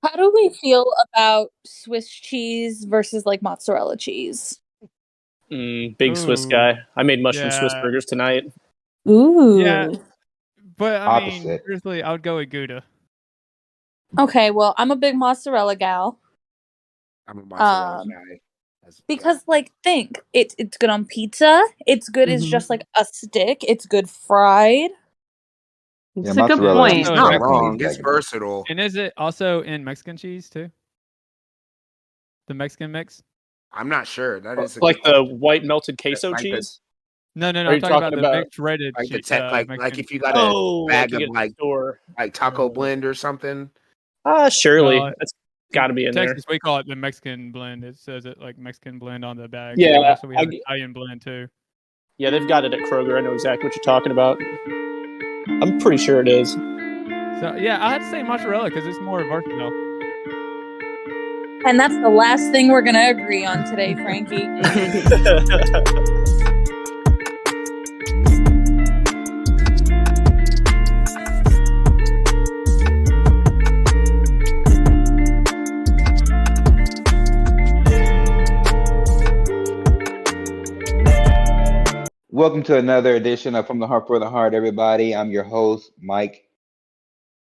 How do we feel about Swiss cheese versus like mozzarella cheese? Big Swiss Ooh, guy. I made mushroom Swiss yeah, burgers tonight. yeah. Ooh. But I mean, Opposite. seriously, I would go with Gouda. Okay, well, I'm a big mozzarella gal. I'm a mozzarella Um, guy. because like think it's good on pizza. It's good as just like a stick. It's good fried. It's Yeah, a good mozzarella point. He's Oh, not definitely wrong. It's vegetable. versatile. And is it also in Mexican cheese too? The Mexican mix? I'm not sure. That is a Like good the question. white melted queso Like the- cheese? No. Are I'm you talking about talking the about mixed breaded Like the cheese. like if you got Oh, a bag like you of get at the store. like taco blend or something. Surely. Well, That's got to be in Texas, we call it the Mexican blend. It says it like Mexican blend on the bag. Yeah, But also we have Italian blend too. Yeah, they've got it at Kroger. I know exactly what you're talking about. I'm pretty sure it is. So yeah, I had to say mozzarella because it's more versatile. And that's the last thing we're gonna agree on today, Frankie. Welcome to another edition of From the Heart for the Heart, everybody. I'm your host, Mike,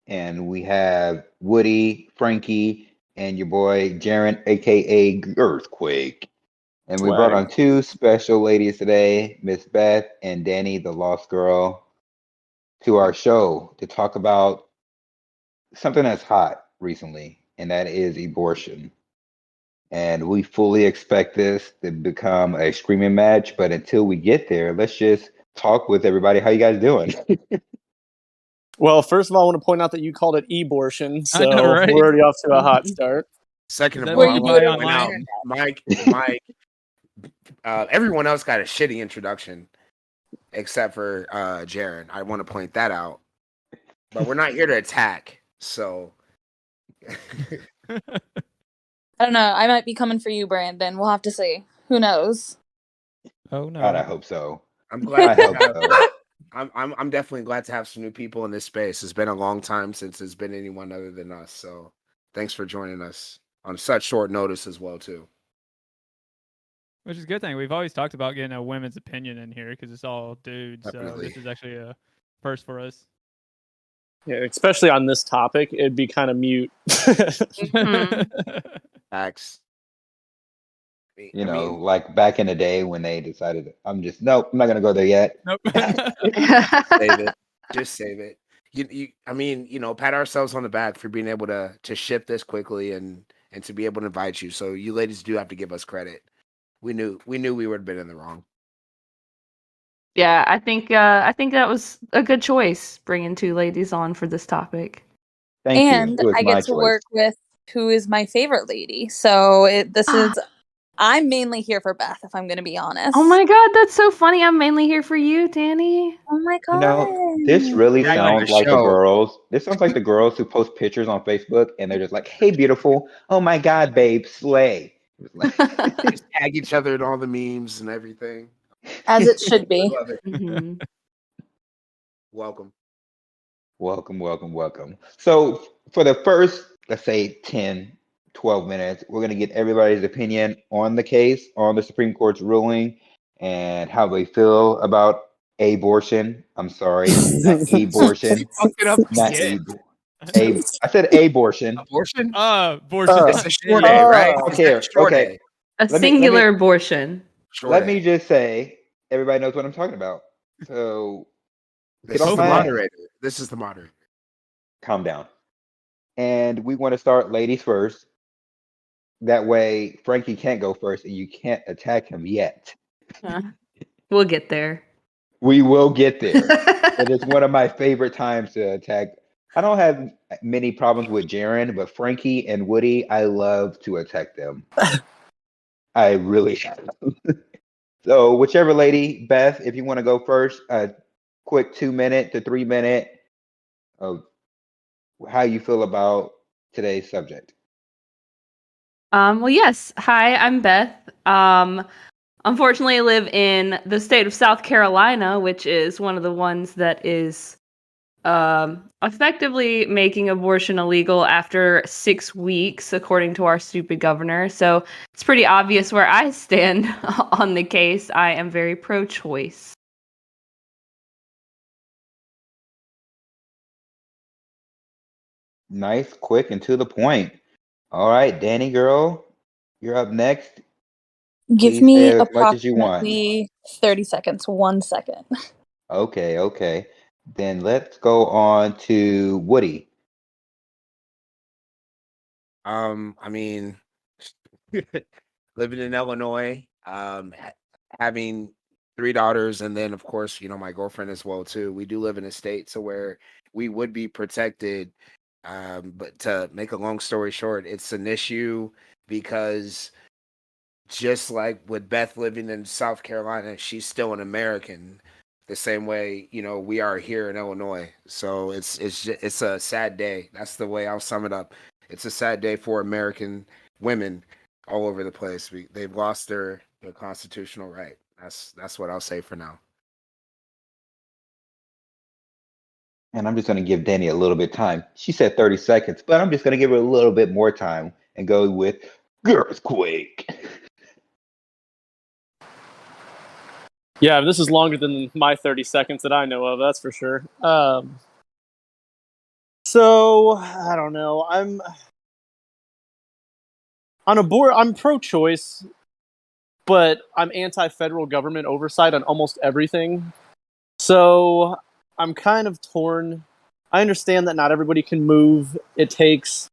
and we have Woody, Frankie, and your boy, Jaren, aka Earthquake. And we brought Swag. on two special ladies today, Miss Beth and Dani, the Lost Girl, to our show to talk about something that's hot recently, and that is abortion. And we fully expect this to become a screaming match. But until we get there, let's just talk with everybody. How you guys doing? Well, first of all, I want to point out that you called it abortion, I know, so right? we're already off to a hot start. Second Is of that all, where I you want do to it point out, Mike, everyone else got a shitty introduction except for Jaren. I want to point that out. But we're not here to attack, so I don't know. I might be coming for you, Brandon. We'll have to see. Who knows? Oh no. God, I hope so. I'm glad. I hope so. I'm definitely glad to have some new people in this space. It's been a long time since there's been anyone other than us. So thanks for joining us on such short notice as well, too. Which is a good thing. We've always talked about getting a women's opinion in here because it's all dudes. So Definitely. this is actually a first for us. Yeah, especially on this topic, it'd be kind of mute. Facts. You know, like back in the day when they decided, I'm not going to go there yet. Nope. Save it. Just save it. Pat ourselves on the back for being able to ship this quickly and to be able to invite you. So you ladies do have to give us credit. We knew we would have been in the wrong. Yeah, I think that was a good choice, bringing two ladies on for this topic. Thank And you. It was I my get to choice. work with who is my favorite lady. So I'm mainly here for Beth, if I'm going to be honest. Oh my god, that's so funny. I'm mainly here for you, Dani. Oh my god. You know, this really Yeah, sounds the like the show. girls. This sounds like the girls who post pictures on Facebook and they're just like, "Hey, beautiful. Oh my God, babe, slay." Just tag each other in all the memes and everything. As it should be. Love it. Mhm. Welcome. Welcome. So for the first, let's say 10, 12 minutes, we're going to get everybody's opinion on the case, on the Supreme Court's ruling, and how they feel about abortion. I'm sorry, not abortion. Fuck it up Not again. I said abortion. Abortion? Abortion. It's a short day, right? Okay, It's a short okay. day. A Let me- singular abortion. Short Let day. me just say, everybody knows what I'm talking about. So This get off is the my ass. moderator. This is the moderator. Calm down. And we want to start ladies first. That way, Frankie can't go first, and you can't attack him yet. We'll get there. We will get there. It is one of my favorite times to attack. I don't have many problems with Jaren, but Frankie and Woody, I love to attack them. I really do. So, whichever lady, Beth, if you want to go first, a quick 2 minute to 3 minute of how you feel about today's subject. Well, yes. Hi, I'm Beth. Unfortunately, I live in the state of South Carolina, which is one of the ones that is effectively making abortion illegal after 6 weeks, according to our stupid governor. So it's pretty obvious where I stand on the case. I am very pro-choice. Nice, quick, and to the point. All right, Danny girl, you're up next. Give Please say me as much as you want. approximately 30 seconds. 1 second. Okay. Then let's go on to Woody. I mean, living in Illinois, having 3 daughters, and then of course, my girlfriend as well too. We do live in a state so where we would be protected. But to make a long story short, it's an issue because just like with Beth living in South Carolina, she's still an American. The same way, we are here in Illinois. So it's a sad day. That's the way I'll sum it up. It's a sad day for American women all over the place. They've lost their constitutional right. That's what I'll say for now. And I'm just going to give Danny a little bit of time. She said 30 seconds, but I'm just going to give her a little bit more time and go with Girlsquake. Yeah, this is longer than my 30 seconds that I know of, that's for sure. So, I don't know. I'm on a board. I'm pro-choice, but I'm anti-federal government oversight on almost everything. So, I'm kind of torn. I understand that not everybody can move. It takes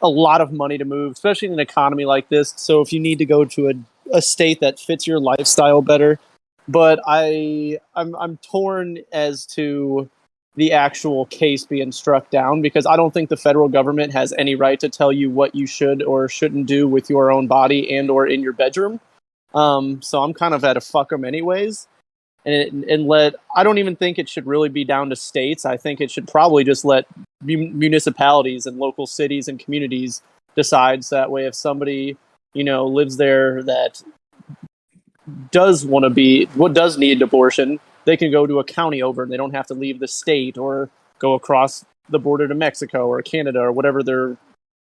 a lot of money to move, especially in an economy like this. So, if you need to go to a state that fits your lifestyle better, but I'm torn as to the actual case being struck down because I don't think the federal government has any right to tell you what you should or shouldn't do with your own body and or in your bedroom. So I'm kind of at a fuck them anyways. I don't even think it should really be down to states. I think it should probably just let municipalities and local cities and communities decide. So that way, if somebody lives there that does need abortion, they can go to a county over and they don't have to leave the state or go across the border to Mexico or Canada or whatever their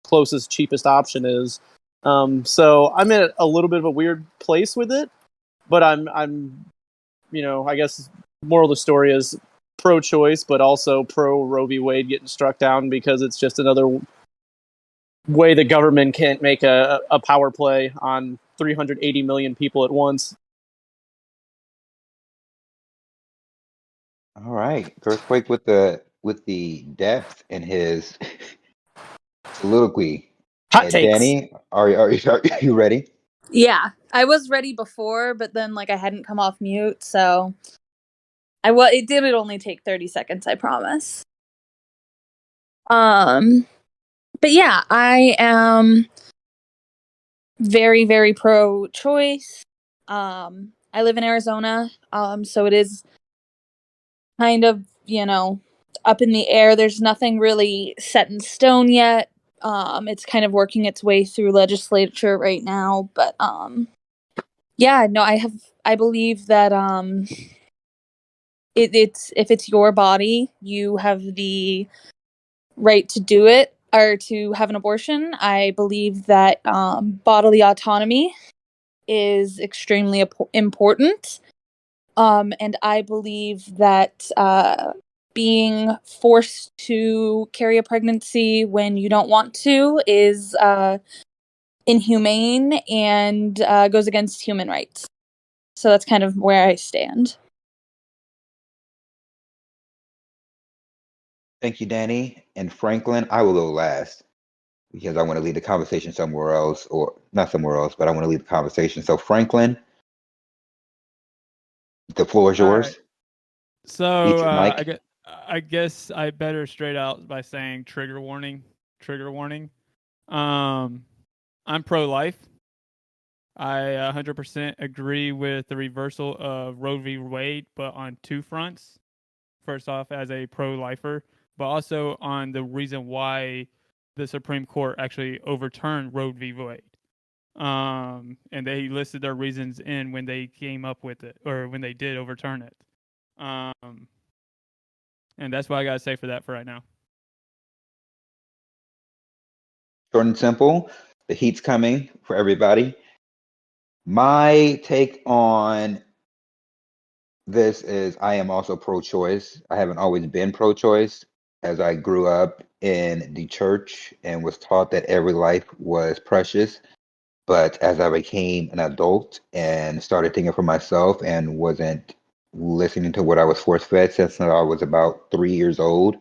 closest, cheapest option is. So I'm in a little bit of a weird place with it, but I'm I guess moral of the story is pro-choice, but also pro Roe v. Wade getting struck down because it's just another way the government can't make a power play on 380 million people at once. All right, Girlsquake with the depth in his soliloquy. Hot And takes. Danny, are you ready? Yeah, I was ready before, but then I hadn't come off mute, so it did only take 30 seconds, I promise. But yeah, I am very, very pro-choice. I live in Arizona, so it is kind of, up in the air. There's nothing really set in stone yet. It's kind of working its way through legislature right now, but yeah, no, I believe that it's if it's your body, you have the right to do it or to have an abortion. I believe that bodily autonomy is extremely important. And I believe that being forced to carry a pregnancy when you don't want to is inhumane and goes against human rights. So that's kind of where I stand. Thank you, Danny. And Franklin, I will go last because I want to lead the conversation somewhere else, or not somewhere else, but I want to lead the conversation. So, Franklin, the floor is yours. Right. So Eat your mic. I guess I better straight out by saying trigger warning. Trigger warning. I'm pro-life. I 100% agree with the reversal of Roe v. Wade, but on two fronts. First off, as a pro-lifer, but also on the reason why the Supreme Court actually overturned Roe v. Wade. And they listed their reasons in when they came up with it, or when they did overturn it. And And that's what I got to say for that for right now. Short and simple. The heat's coming for everybody. My take on this is I am also pro-choice. I haven't always been pro-choice, as I grew up in the church and was taught that every life was precious. But as I became an adult and started thinking for myself and wasn't listening to what I was force-fed since I was about 3 years old,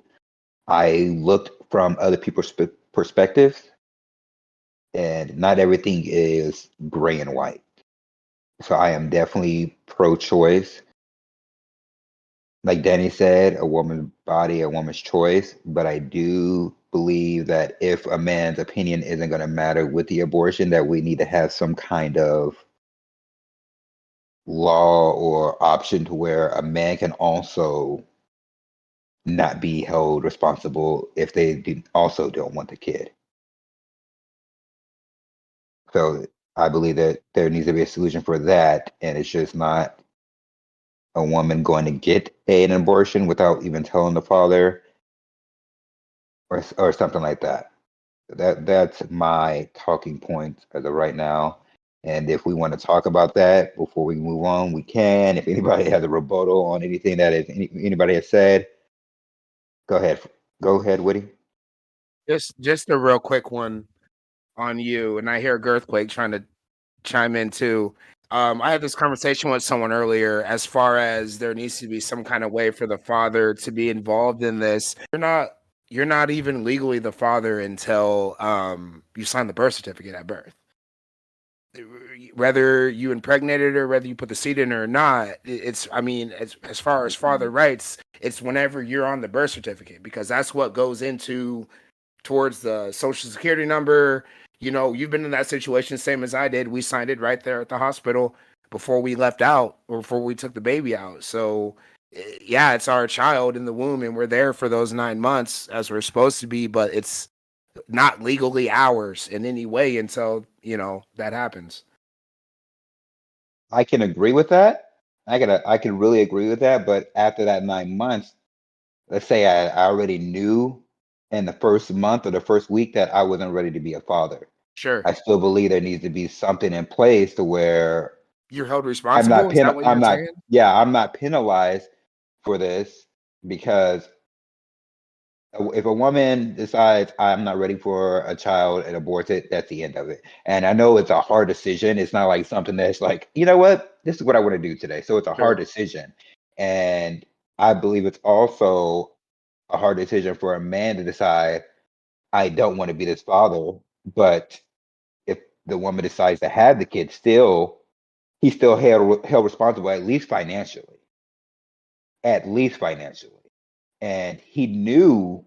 I looked from other people's perspectives, and not everything is gray and white. So I am definitely pro-choice. Like Dani said, a woman's body, a woman's choice. But I do believe that if a man's opinion isn't going to matter with the abortion, that we need to have some kind of law or option to where a man can also not be held responsible if they also don't want the kid. So I believe that there needs to be a solution for that, and it's just not a woman going to get an abortion without even telling the father, or something like that. That's my talking point as of right now. And if we want to talk about that before we move on, we can. If anybody has a rebuttal on anything that anybody has said, go ahead. Go ahead, Woody. Just a real quick one on you, and I hear Girthquake trying to chime in too. I had this conversation with someone earlier as far as there needs to be some kind of way for the father to be involved in this. You're not even legally the father until you sign the birth certificate at birth. Whether you impregnated her, whether you put the seed in her or not, it's, I mean, as far as father rights, it's whenever you're on the birth certificate, because that's what goes into towards the social security number. You know, you've been in that situation, same as I did. We signed it right there at the hospital before we left out, or before we took the baby out. So yeah, it's our child in the womb, and we're there for those 9 months as we're supposed to be, but it's not legally ours in any way until, you know, that happens. I can agree with that. I can really agree with that. But after that 9 months, let's say I already knew in the first month or the first week that I wasn't ready to be a father. Sure. I still believe there needs to be something in place to where You're held I'm responsible? not Is that what you're saying? I'm not penalized for this, because if a woman decides I'm not ready for a child and aborts it, that's the end of it. And I know it's a hard decision. It's not like something that's like, you know what, this is what I want to do today. So it's a hard Sure. decision. And I believe it's also a hard decision for a man to decide, I don't want to be this father. But if the woman decides to have the kid, he's still held responsible, at least financially. At least financially. And he knew,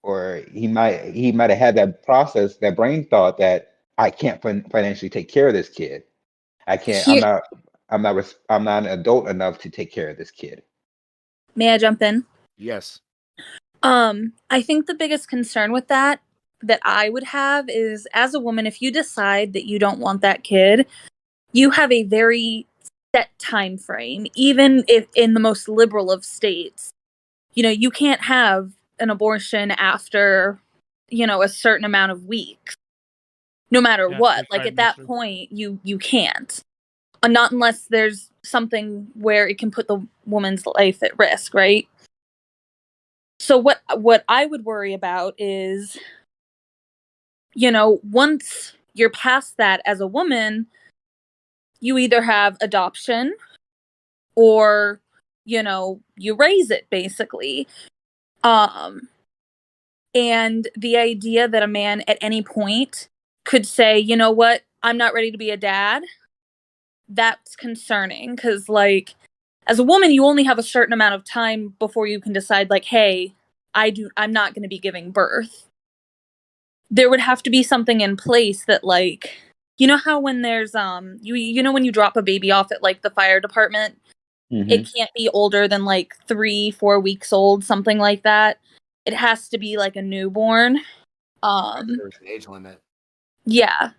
or he might have had that process, that brain thought that I can't financially take care of this kid. I can't. Here, I'm not an adult enough to take care of this kid. may I jump in? Yes. I think the biggest concern with that I would have is, as a woman, if you decide that you don't want that kid, you have a very set time frame, even if in the most liberal of states. You know, you can't have an abortion after, you know, a certain amount of weeks, no matter Yeah, what. your Like at that trimester. point, you can't. Not unless there's something where it can put the woman's life at risk, right? So what I would worry about is, you know, once you're past that as a woman, you either have adoption or, you know, you raise it basically. And the idea that a man at any point could say, you know what, I'm not ready to be a dad, that's concerning, because, like, as a woman, you only have a certain amount of time before you can decide, like, hey, I'm not going to be giving birth. There would have to be something in place that, like, you know how when there's you know when you drop a baby off at like the fire department, it can't be older than like 3-4 weeks old, something like that. It has to be like a newborn. There's an age limit. Yeah.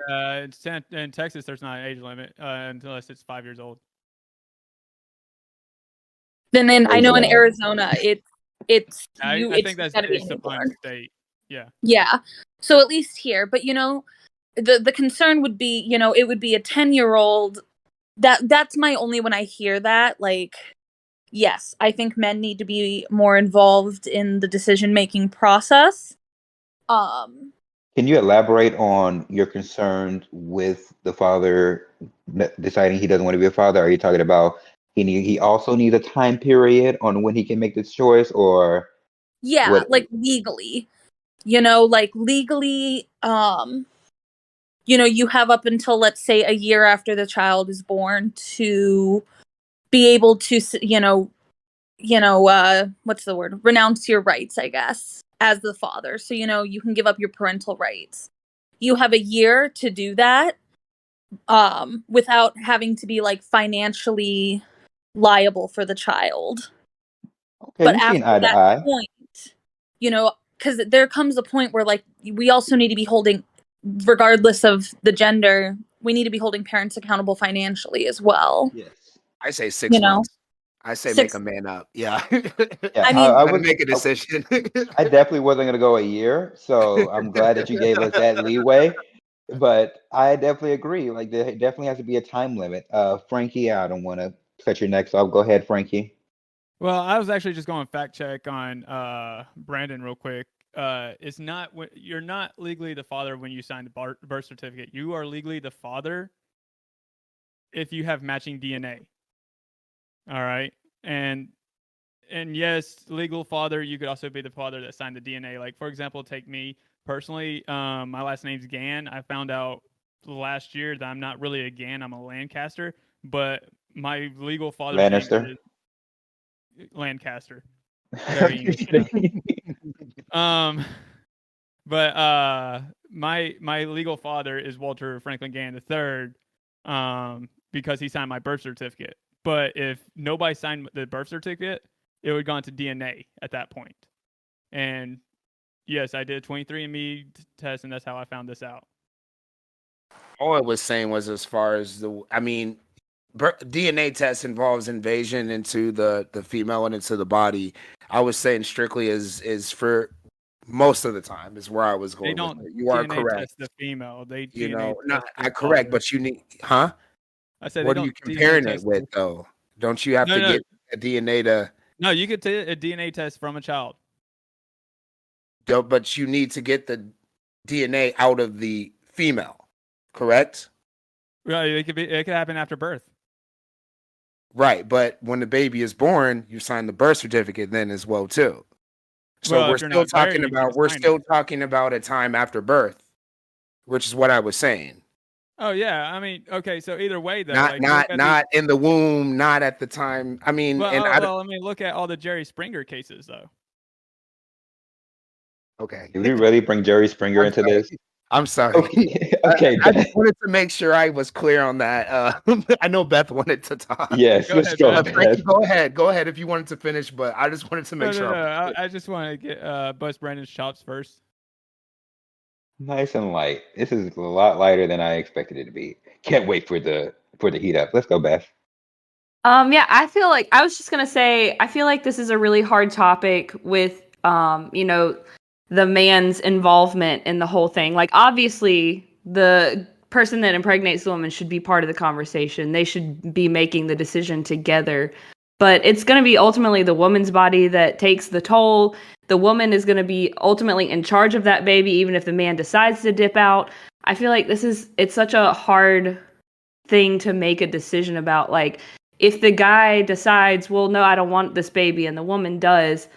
In Texas, there's not an age limit unless it's 5 years old. Then I know in Wow. Arizona, it's I it's think that's got to be a a sublime newborn. state. Yeah. Yeah. So at least here, but the concern would be, it would be a 10-year-old. That's my only when I hear that, like, yes, I think men need to be more involved in the decision-making process. Can you elaborate on your concern with the father deciding he doesn't want to be a father? Are you talking about he also needs a time period on when he can make this choice, or Yeah, what? like legally. Like legally, you have up until, let's say, a year after the child is born to be able to, what's the word? Renounce your rights, I guess, as the father. So, you can give up your parental rights. You have a year to do that, without having to be like financially liable for the child. Okay, But we seen after eye to that eye. point, because there comes a point where, like, we also need to be holding, regardless of the gender, we need to be holding parents accountable financially as well. Yes. I say You 6 know, months. I say make six. a man up. Yeah. Yeah, I mean, I Gotta was. make a decision. I definitely wasn't gonna go a year, so I'm glad that you gave us that leeway. But I definitely agree. Like there definitely has to be a time limit. Frankie, I don't want to cut your neck, so I'll go ahead, Frankie. Well, I was actually just going fact check on Brandon real quick. It's not you're not legally the father when you sign the birth certificate. You are legally the father if you have matching DNA. All right, and yes, legal father. You could also be the father that signed the DNA. Like, for example, take me personally. My last name's Gann. I found out last year that I'm not really a Gann. I'm a Lancaster, but my legal father's name Lannister. is Lancaster. Very English. But my legal father is Walter Franklin Gann III, because he signed my birth certificate. But if nobody signed the birth certificate, it would have gone to DNA at that point. And yes, I did a 23andMe test, and that's how I found this out. All I was saying was, as far as DNA test involves invasion into the female and into the body. I was saying strictly is for most of the time is where I was They going with don't it. You are DNA correct. test the female. They You DNA know, not test I the correct, father. but you need, huh? I said they What are you don't DNA comparing it test. with, though? Don't you have No, to no, get a DNA to? no. You could take a DNA test from a child. But you need to get the DNA out of the female, correct? Right. It could happen after birth. Right, but when the baby is born, you sign the birth certificate then as well too. So Well, if you're not there, you can we're sign still it. talking about a time after birth, which is what I was saying. Oh yeah, I mean, okay. So either way, though, Not like look at these. not in the womb, not at the time. I mean, and Well, I mean, look at all the Jerry Springer cases, though. okay. Did we really bring Jerry Springer I'm into sorry. this? I'm sorry. Okay, okay, I just Beth. wanted to make sure I was clear on that. I know Beth wanted to talk. Yes, Go let's ahead, go, Beth. Beth. Go ahead. Go ahead if you wanted to finish, but I just wanted to make sure. I just want to get bust Brandon's chops first. Nice and light. This is a lot lighter than I expected it to be. Can't wait for the heat up. Let's go, Beth. Yeah, I feel like I was just gonna say I feel like this is a really hard topic with the man's involvement in the whole thing. Like obviously the person that impregnates the woman should be part of the conversation. They should be making the decision together. But it's gonna be ultimately the woman's body that takes the toll. The woman is gonna be ultimately in charge of that baby, even if the man decides to dip out. I feel like it's such a hard thing to make a decision about. Like if the guy decides, well, no, I don't want this baby, and the woman does,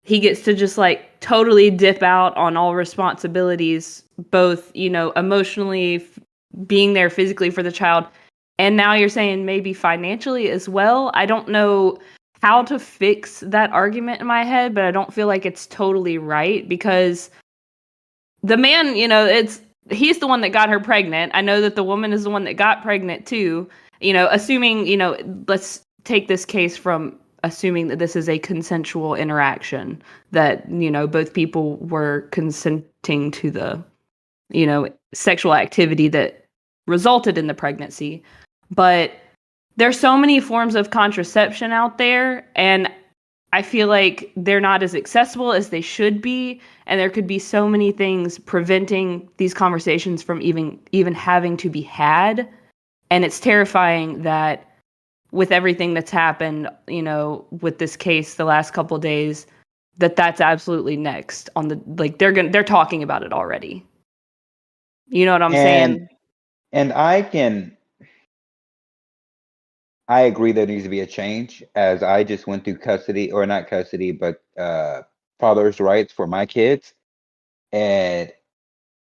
he gets to just like totally dip out on all responsibilities, both, emotionally being there physically for the child. And now you're saying maybe financially as well. I don't know how to fix that argument in my head, but I don't feel like it's totally right because the man, he's the one that got her pregnant. I know that the woman is the one that got pregnant too. Assuming, let's take this case from assuming that this is a consensual interaction, that, both people were consenting to the, sexual activity that resulted in the pregnancy. But there's so many forms of contraception out there, and I feel like they're not as accessible as they should be, and there could be so many things preventing these conversations from even having to be had. And it's terrifying that with everything that's happened, with this case the last couple of days, that's absolutely next on the, like, they're talking about it already. You know what I'm saying? And I agree there needs to be a change, as I just went through custody, or not custody, but father's rights for my kids. And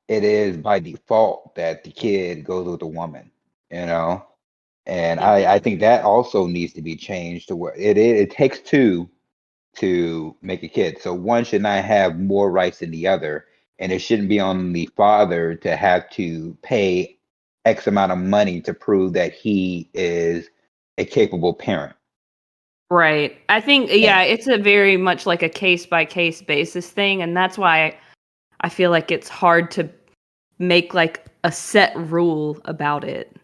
it is by default that the kid goes with a woman, you know? And I think that also needs to be changed to where it takes two to make a kid. So one should not have more rights than the other. And it shouldn't be on the father to have to pay X amount of money to prove that he is a capable parent. Right. I think, yeah, it's a very much like a case by case basis thing. And that's why I feel like it's hard to make like a set rule about it.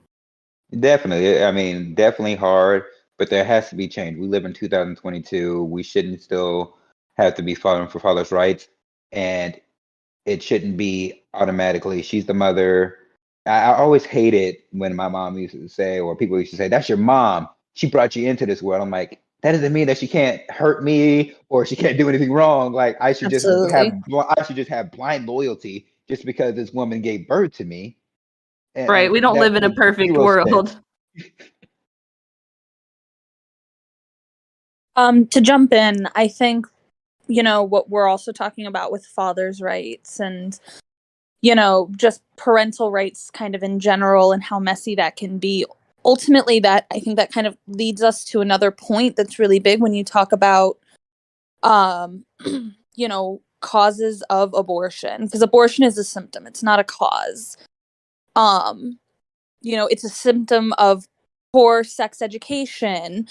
Definitely. I mean, definitely hard, but there has to be change. We live in 2022. We shouldn't still have to be fighting for father's rights. And it shouldn't be automatically, she's the mother. I always hated when my mom used to say, or people used to say, that's your mom. She brought you into this world. I'm like, that doesn't mean that she can't hurt me or she can't do anything wrong. Like I should just have blind loyalty just because this woman gave birth to me. Right. We don't live in a perfect world. To jump in, I think, what we're also talking about with father's rights and, just parental rights kind of in general and how messy that can be. Ultimately, I think that kind of leads us to another point that's really big when you talk about, causes of abortion, because abortion is a symptom. It's not a cause. It's a symptom of poor sex education,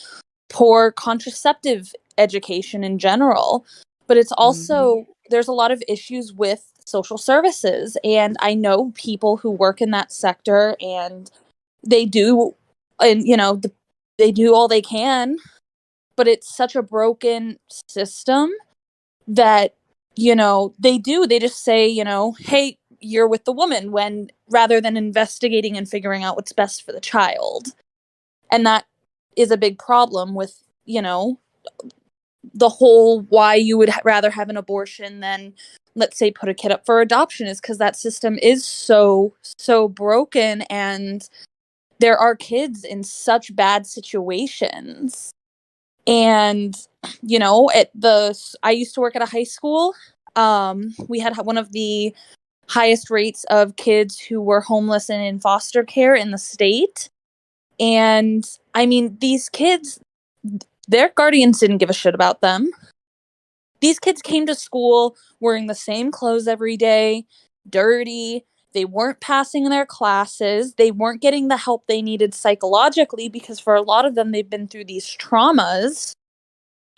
poor contraceptive education in general, but it's also there's a lot of issues with social services, and I know people who work in that sector, and they do, and they do all they can, but it's such a broken system that they just say, hey, you're with the woman, when rather than investigating and figuring out what's best for the child. And that is a big problem with, the whole why you would rather have an abortion than, let's say, put a kid up for adoption, is because that system is so broken, and there are kids in such bad situations. And I used to work at a high school. We had one of the highest rates of kids who were homeless and in foster care in the state. And I mean, these kids, their guardians didn't give a shit about them. These kids came to school wearing the same clothes every day, dirty. They weren't passing their classes. They weren't getting the help they needed psychologically, because for a lot of them, they've been through these traumas.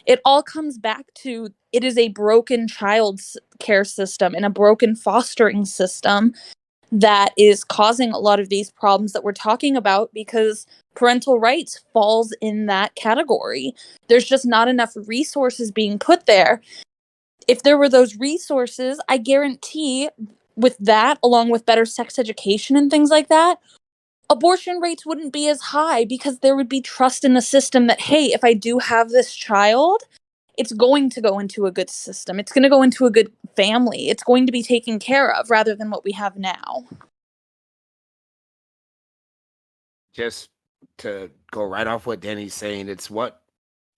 It all comes back to, it is a broken child care system and a broken fostering system that is causing a lot of these problems that we're talking about, because parental rights falls in that category. There's just not enough resources being put there. If there were those resources, I guarantee with that, along with better sex education and things like that, abortion rates wouldn't be as high, because there would be trust in the system that, hey, if I do have this child, it's going to go into a good system. It's going to go into a good family. It's going to be taken care of, rather than what we have now. Just to go right off what Dani's saying, it's what,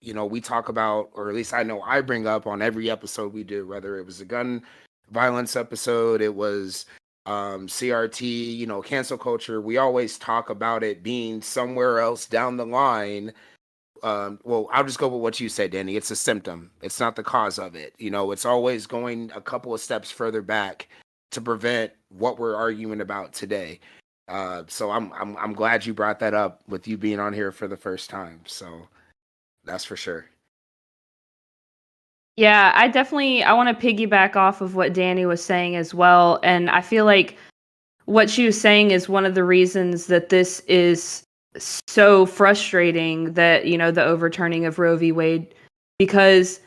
we talk about, or at least I know I bring up on every episode we do, whether it was a gun violence episode, it was CRT, cancel culture. We always talk about it being somewhere else down the line. Well, I'll just go with what you said, Dani. It's a symptom. It's not the cause of it. It's always going a couple of steps further back to prevent what we're arguing about today. So I'm glad you brought that up with you being on here for the first time. So that's for sure. Yeah, I want to piggyback off of what Dani was saying as well. And I feel like what she was saying is one of the reasons that this is so frustrating, that, the overturning of Roe v. Wade because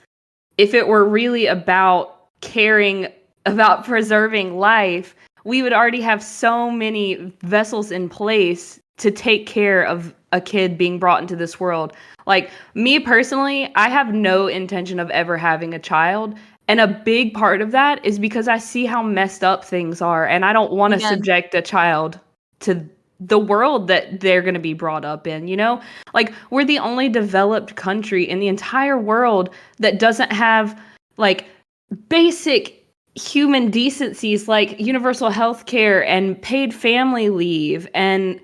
if it were really about caring about preserving life, we would already have so many vessels in place to take care of a kid being brought into this world. Like, me personally, I have no intention of ever having a child. And a big part of that is because I see how messed up things are. And I don't want to subject a child to the world that they're going to be brought up in, you know? Like, we're the only developed country in the entire world that doesn't have, like, basic human decencies like universal health care and paid family leave. And,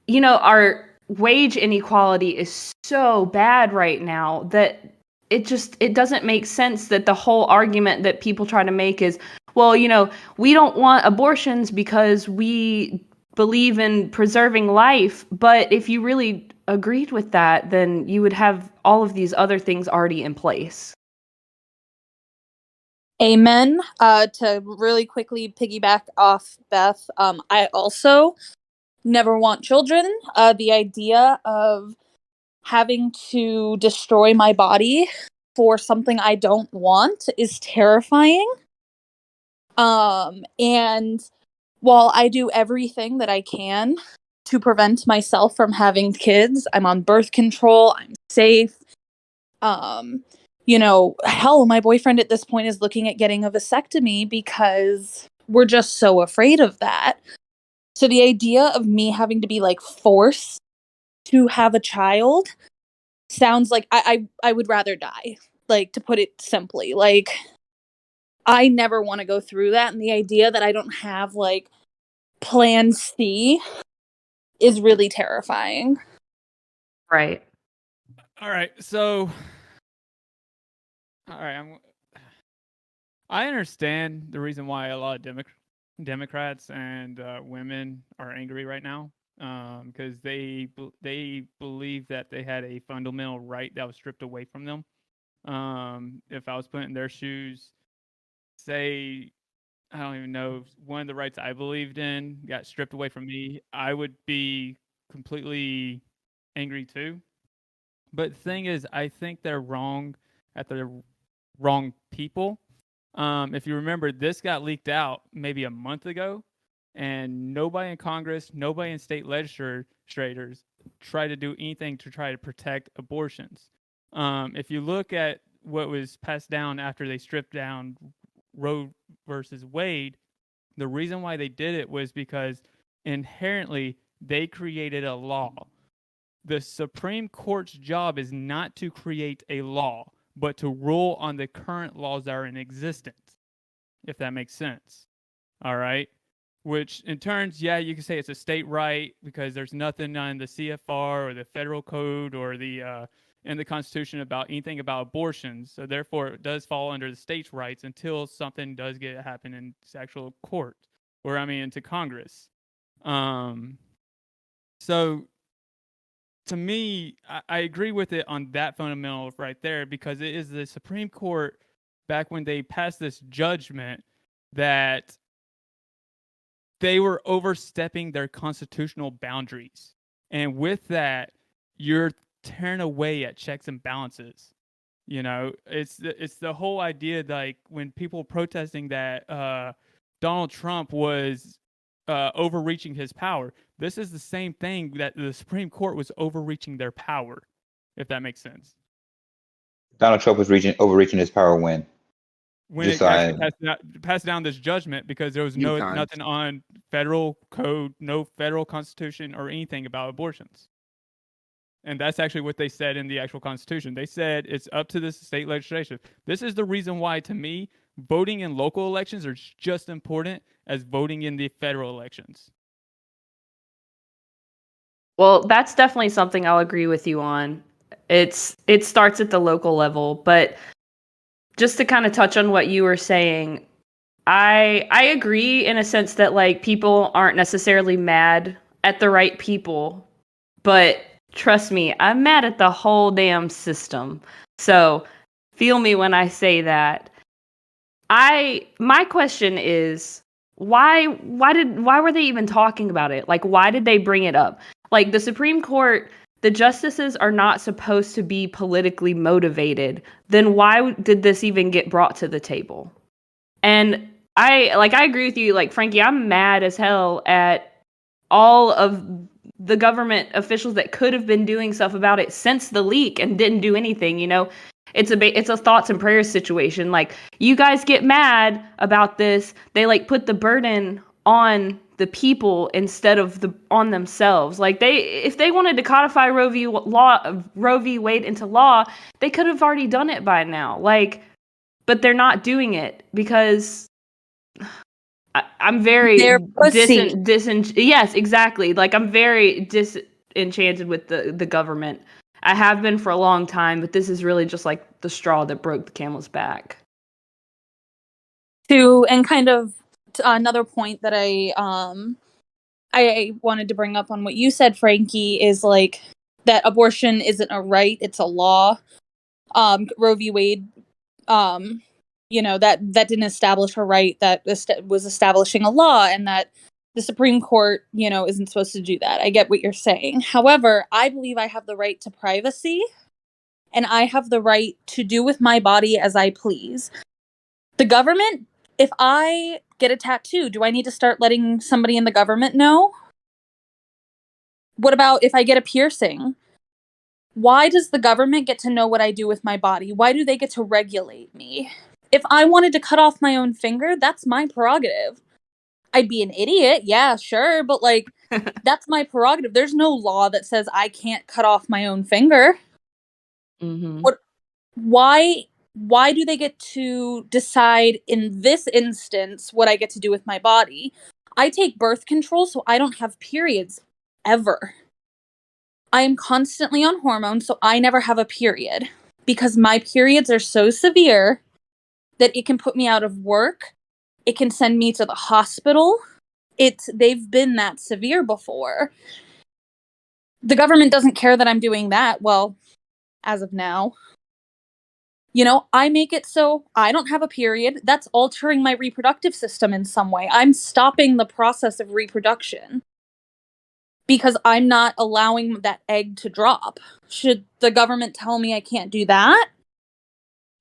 you know, our wage inequality is so bad right now that it doesn't make sense that the whole argument that people try to make is, well, you know, we don't want abortions because we believe in preserving life. But if you really agreed with that, then you would have all of these other things already in place. Amen. To really quickly piggyback off Beth, I also never want children. The idea of having to destroy my body for something I don't want is terrifying. And while I do everything that I can to prevent myself from having kids, I'm on birth control, I'm safe. You know, hell, my boyfriend at this point is looking at getting a vasectomy because we're just so afraid of that. So the idea of me having to be like forced to have a child sounds like I would rather die. Like, to put it simply, like, I never want to go through that. And the idea that I don't have like plan C is really terrifying. Right. All right. So, all right. I understand the reason why a lot of Democrats and women are angry right now, because they believe that they had a fundamental right that was stripped away from them. If I was put in their shoes, say, I don't even know, one of the rights I believed in got stripped away from me, I would be completely angry too. But the thing is, I think they're wrong at the wrong people. If you remember, this got leaked out maybe a month ago, and nobody in Congress, nobody in state legislators tried to do anything to try to protect abortions. If you look at what was passed down after they stripped down Roe versus Wade, the reason why they did it was because inherently they created a law. The Supreme Court's job is not to create a law, but to rule on the current laws that are in existence, if that makes sense. All right? Which in turns, yeah, you can say it's a state right because there's nothing on the CFR or the federal code or the in the Constitution about anything about abortions. So therefore, it does fall under the state's rights until something does happen in actual court, or into Congress. So to me, I agree with it on that fundamental right there, because it is the Supreme Court back when they passed this judgment that they were overstepping their constitutional boundaries. And with that, you're tearing away at checks and balances. You know, it's the whole idea, like when people protesting that Donald Trump was overreaching his power. This is the same thing that the Supreme Court was overreaching their power, if that makes sense. Donald Trump was overreaching his power when It actually passed down this judgment, because there was nothing on federal code, no federal constitution or anything about abortions. And that's actually what they said in the actual Constitution. They said it's up to the state legislation. This is the reason why, to me, voting in local elections are just important as voting in the federal elections. Well, that's definitely something I'll agree with you on. It starts at the local level, but just to kind of touch on what you were saying, I agree in a sense that like people aren't necessarily mad at the right people, but trust me, I'm mad at the whole damn system. So feel me when I say that. My question is, why were they even talking about it? Like, why did they bring it up? Like, the Supreme Court the justices are not supposed to be politically motivated, then why did this even get brought to the table? And I agree with you, like, Frankie, I'm mad as hell at all of the government officials that could have been doing stuff about it since the leak and didn't do anything, you know? It's a thoughts and prayers situation. Like, you guys get mad about this, they like put the burden on the people instead of on themselves. Like, if they wanted to codify Roe v. Wade into law, they could have already done it by now. Like, but they're not doing it because I'm very yes, exactly. Like, I'm very disenchanted with the government. I have been for a long time, but this is really just like the straw that broke the camel's back. And kind of another point that I wanted to bring up on what you said, Frankie, is like that abortion isn't a right, it's a law. Roe v. Wade, you know, that didn't establish a right, that was establishing a law, and that the Supreme Court, you know, isn't supposed to do that. I get what you're saying. However, I believe I have the right to privacy, and I have the right to do with my body as I please. The government, if I get a tattoo, do I need to start letting somebody in the government know? What about if I get a piercing? Why does the government get to know what I do with my body? Why do they get to regulate me? If I wanted to cut off my own finger, that's my prerogative. I'd be an idiot, yeah, sure, but like, that's my prerogative. There's no law that says I can't cut off my own finger. Mm-hmm. Why do they get to decide in this instance what I get to do with my body? I take birth control, so I don't have periods ever. I am constantly on hormones, so I never have a period because my periods are so severe that it can put me out of work. It can send me to the hospital. They've been that severe before. The government doesn't care that I'm doing that. Well, as of now. You know, I make it so I don't have a period. That's altering my reproductive system in some way. I'm stopping the process of reproduction because I'm not allowing that egg to drop. Should the government tell me I can't do that?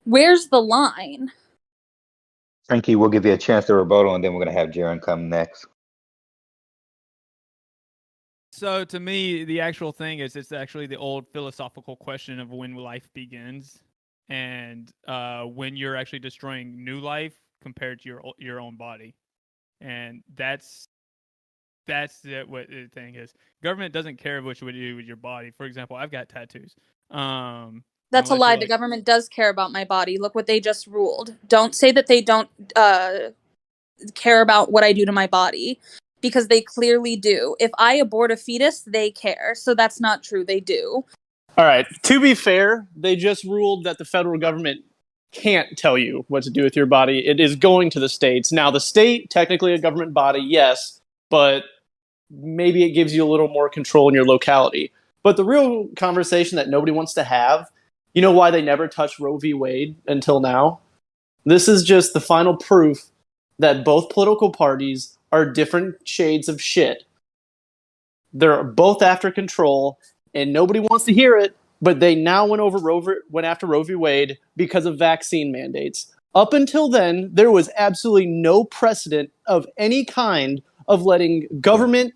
Where's the line? Frankie, we'll give you a chance to rebuttal, and then we're going to have Jaron come next. So to me, the actual thing is it's actually the old philosophical question of when life begins and when you're actually destroying new life compared to your own body. And that's what the thing is. Government doesn't care what you do with your body. For example, I've got tattoos. That's a lie. The government does care about my body. Look what they just ruled. Don't say that they don't care about what I do to my body, because they clearly do. If I abort a fetus, they care. So that's not true. They do. All right. To be fair, they just ruled that the federal government can't tell you what to do with your body. It is going to the states. Now, the state, technically a government body, yes, but maybe it gives you a little more control in your locality. But the real conversation that nobody wants to have, you know why they never touched Roe v. Wade until now? This is just the final proof that both political parties are different shades of shit. They're both after control, and nobody wants to hear it, but they now went after Roe v. Wade because of vaccine mandates. Up until then, there was absolutely no precedent of any kind of letting government,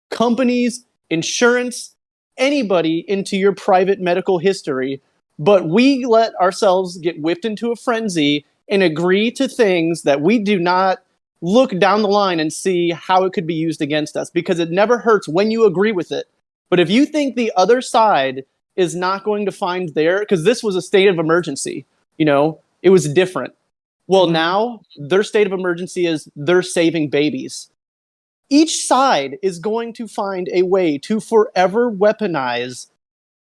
companies, insurance, anybody into your private medical history. But we let ourselves get whipped into a frenzy and agree to things that we do not look down the line and see how it could be used against us, because it never hurts when you agree with it. But if you think the other side is not going to find because this was a state of emergency, you know, it was different. Well, now their state of emergency is they're saving babies. Each side is going to find a way to forever weaponize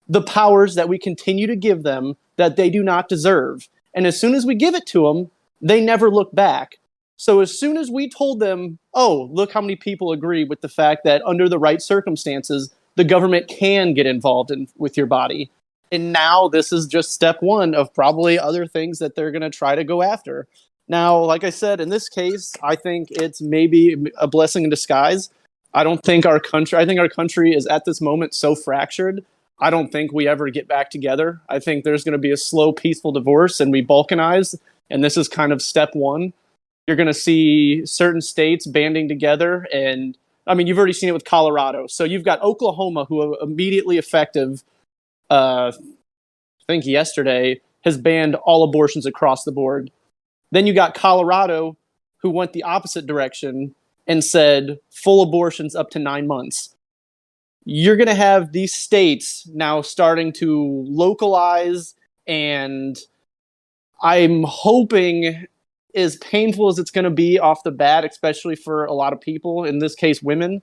the powers that we continue to give them that they do not deserve. And as soon as we give it to them, they never look back. So as soon as we told them, oh, look how many people agree with the fact that under the right circumstances, the government can get involved with your body. And now this is just step one of probably other things that they're going to try to go after. Now, like I said, in this case, I think it's maybe a blessing in disguise. I think our country is at this moment so fractured. I don't think we ever get back together. I think there's going to be a slow, peaceful divorce and we balkanize. And this is kind of step one. You're going to see certain states banding together. And I mean, you've already seen it with Colorado. So you've got Oklahoma, who are immediately effective, I think yesterday, has banned all abortions across the board. Then you got Colorado, who went the opposite direction and said full abortions up to 9 months. You're going to have these states now starting to localize, and I'm hoping, as painful as it's going to be off the bat, especially for a lot of people, in this case women,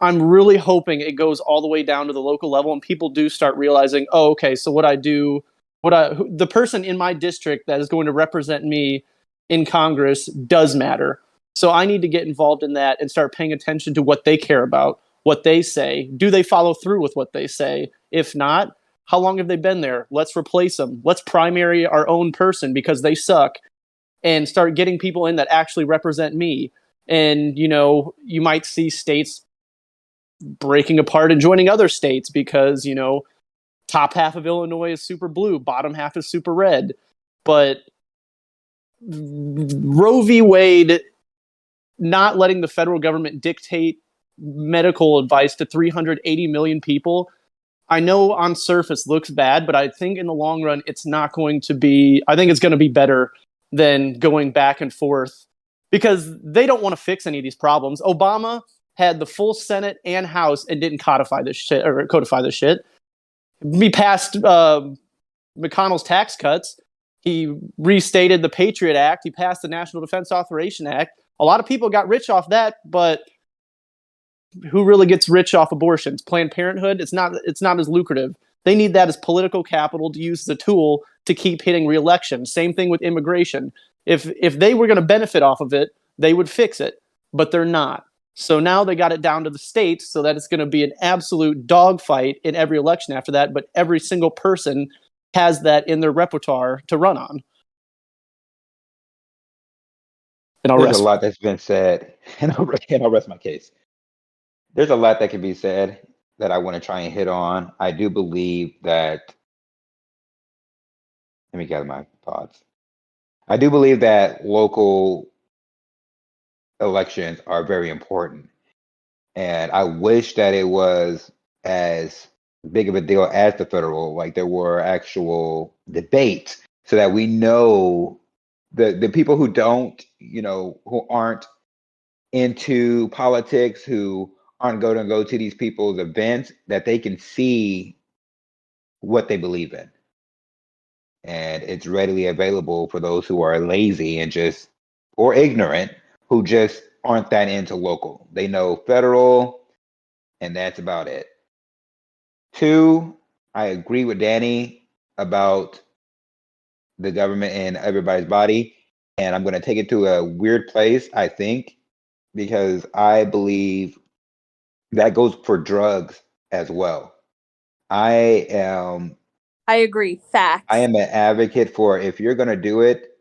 I'm really hoping it goes all the way down to the local level and people do start realizing, oh, okay, so the person in my district that is going to represent me in Congress does matter. So I need to get involved in that and start paying attention to what they care about, what they say. Do they follow through with what they say? If not, how long have they been there? Let's replace them. Let's primary our own person because they suck, and start getting people in that actually represent me. And, you might see states breaking apart and joining other states because, top half of Illinois is super blue, bottom half is super red. But Roe v. Wade not letting the federal government dictate medical advice to 380 million people, I know on surface looks bad, but I think in the long run, it's not going to be, I think it's going to be better than going back and forth because they don't want to fix any of these problems. Obama had the full Senate and House and didn't codify this shit. He passed McConnell's tax cuts. He restated the Patriot Act. He passed the National Defense Authorization Act. A lot of people got rich off that, but who really gets rich off abortions? Planned Parenthood, it's not as lucrative. They need that as political capital to use as a tool to keep hitting re-election. Same thing with immigration. If they were going to benefit off of it, they would fix it, but they're not. So now they got it down to the states so that it's going to be an absolute dogfight in every election after that, but every single person has that in their repertoire to run on. And There's a lot that's been said, and I'll rest my case. There's a lot that can be said that I want to try and hit on. I do believe that. Let me gather my thoughts. I do believe that local elections are very important. And I wish that it was as big of a deal as the federal, like there were actual debates so that we know the people who don't, who aren't into politics, who aren't going to go to these people's events, that they can see what they believe in. And it's readily available for those who are lazy and or ignorant, who just aren't that into local. They know federal, and that's about it. 2, I agree with Dani about the government and everybody's body. And I'm going to take it to a weird place, I think, because I believe that goes for drugs as well. I agree. Facts. I am an advocate for, if you're going to do it,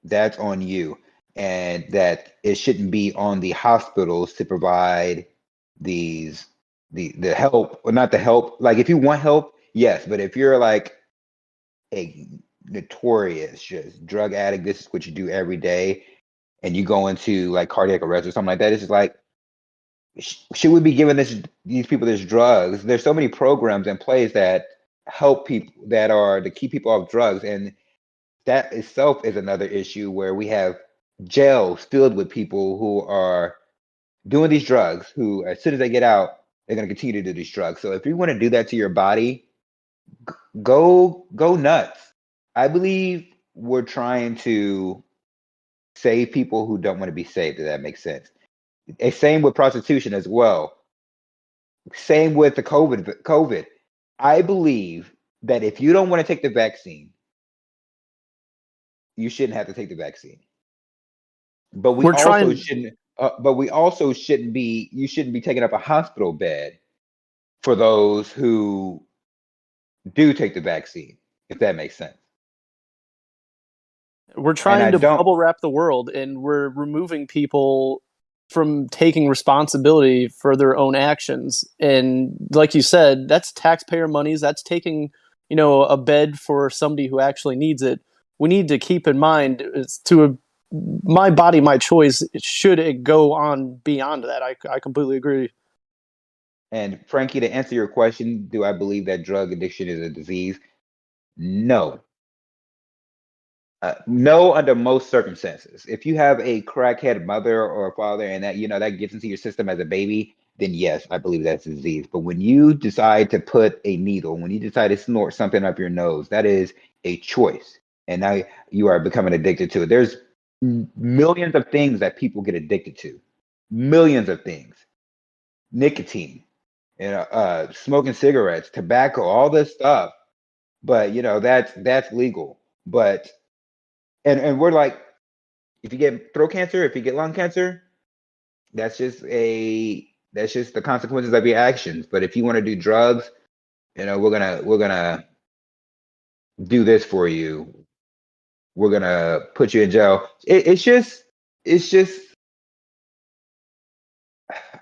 that's on you. And that it shouldn't be on the hospitals to provide the help, or not the help. Like, if you want help, yes, but if you're like a notorious just drug addict, this is what you do every day, and you go into like cardiac arrest or something like that, it's just like, should we be giving these people this drugs? There's so many programs in place that help people, that are to keep people off drugs, and that itself is another issue where we have jails filled with people who are doing these drugs, who as soon as they get out, they're going to continue to do these drugs. So if you want to do that to your body, go nuts. I believe we're trying to save people who don't want to be saved, if that makes sense. Same with prostitution as well. Same with the COVID. I believe that if you don't want to take the vaccine, you shouldn't have to take the vaccine. But we also shouldn't be. You shouldn't be taking up a hospital bed for those who do take the vaccine, if that makes sense. We're trying to bubble wrap the world, and we're removing people from taking responsibility for their own actions. And like you said, that's taxpayer monies. That's taking, a bed for somebody who actually needs it. We need to keep in mind my body, my choice. Should it go on beyond that? I completely agree. And Frankie, to answer your question, do I believe that drug addiction is a disease? No. No, under most circumstances. If you have a crackhead mother or father and that gets into your system as a baby, then yes, I believe that's a disease. But when you decide to put a needle, when you decide to snort something up your nose, that is a choice. And now you are becoming addicted to it. There's millions of things that people get addicted to. Millions of things. Nicotine, smoking cigarettes, tobacco, all this stuff. But that's legal. But and we're like, if you get throat cancer, if you get lung cancer, that's just the consequences of your actions. But if you want to do drugs, we're gonna do this for you. We're gonna put you in jail. It's just.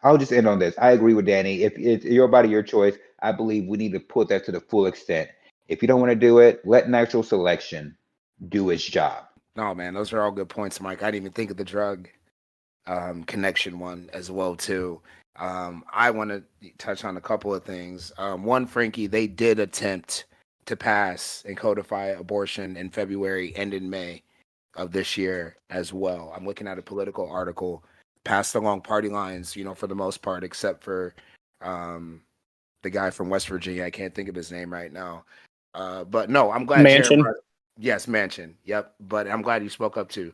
I'll just end on this. I agree with Danny. If it's your body, your choice, I believe we need to put that to the full extent. If you don't want to do it, let natural selection do its job. No, man, those are all good points, Mike. I didn't even think of the drug connection one as well too. I want to touch on a couple of things. One, Frankie, they did attempt to pass and codify abortion in February and in May of this year as well. I'm looking at a political article passed along party lines, for the most part, except for the guy from West Virginia. I can't think of his name right now. But no, I'm glad. Manchin. Yes, Manchin. Yep. But I'm glad you spoke up too.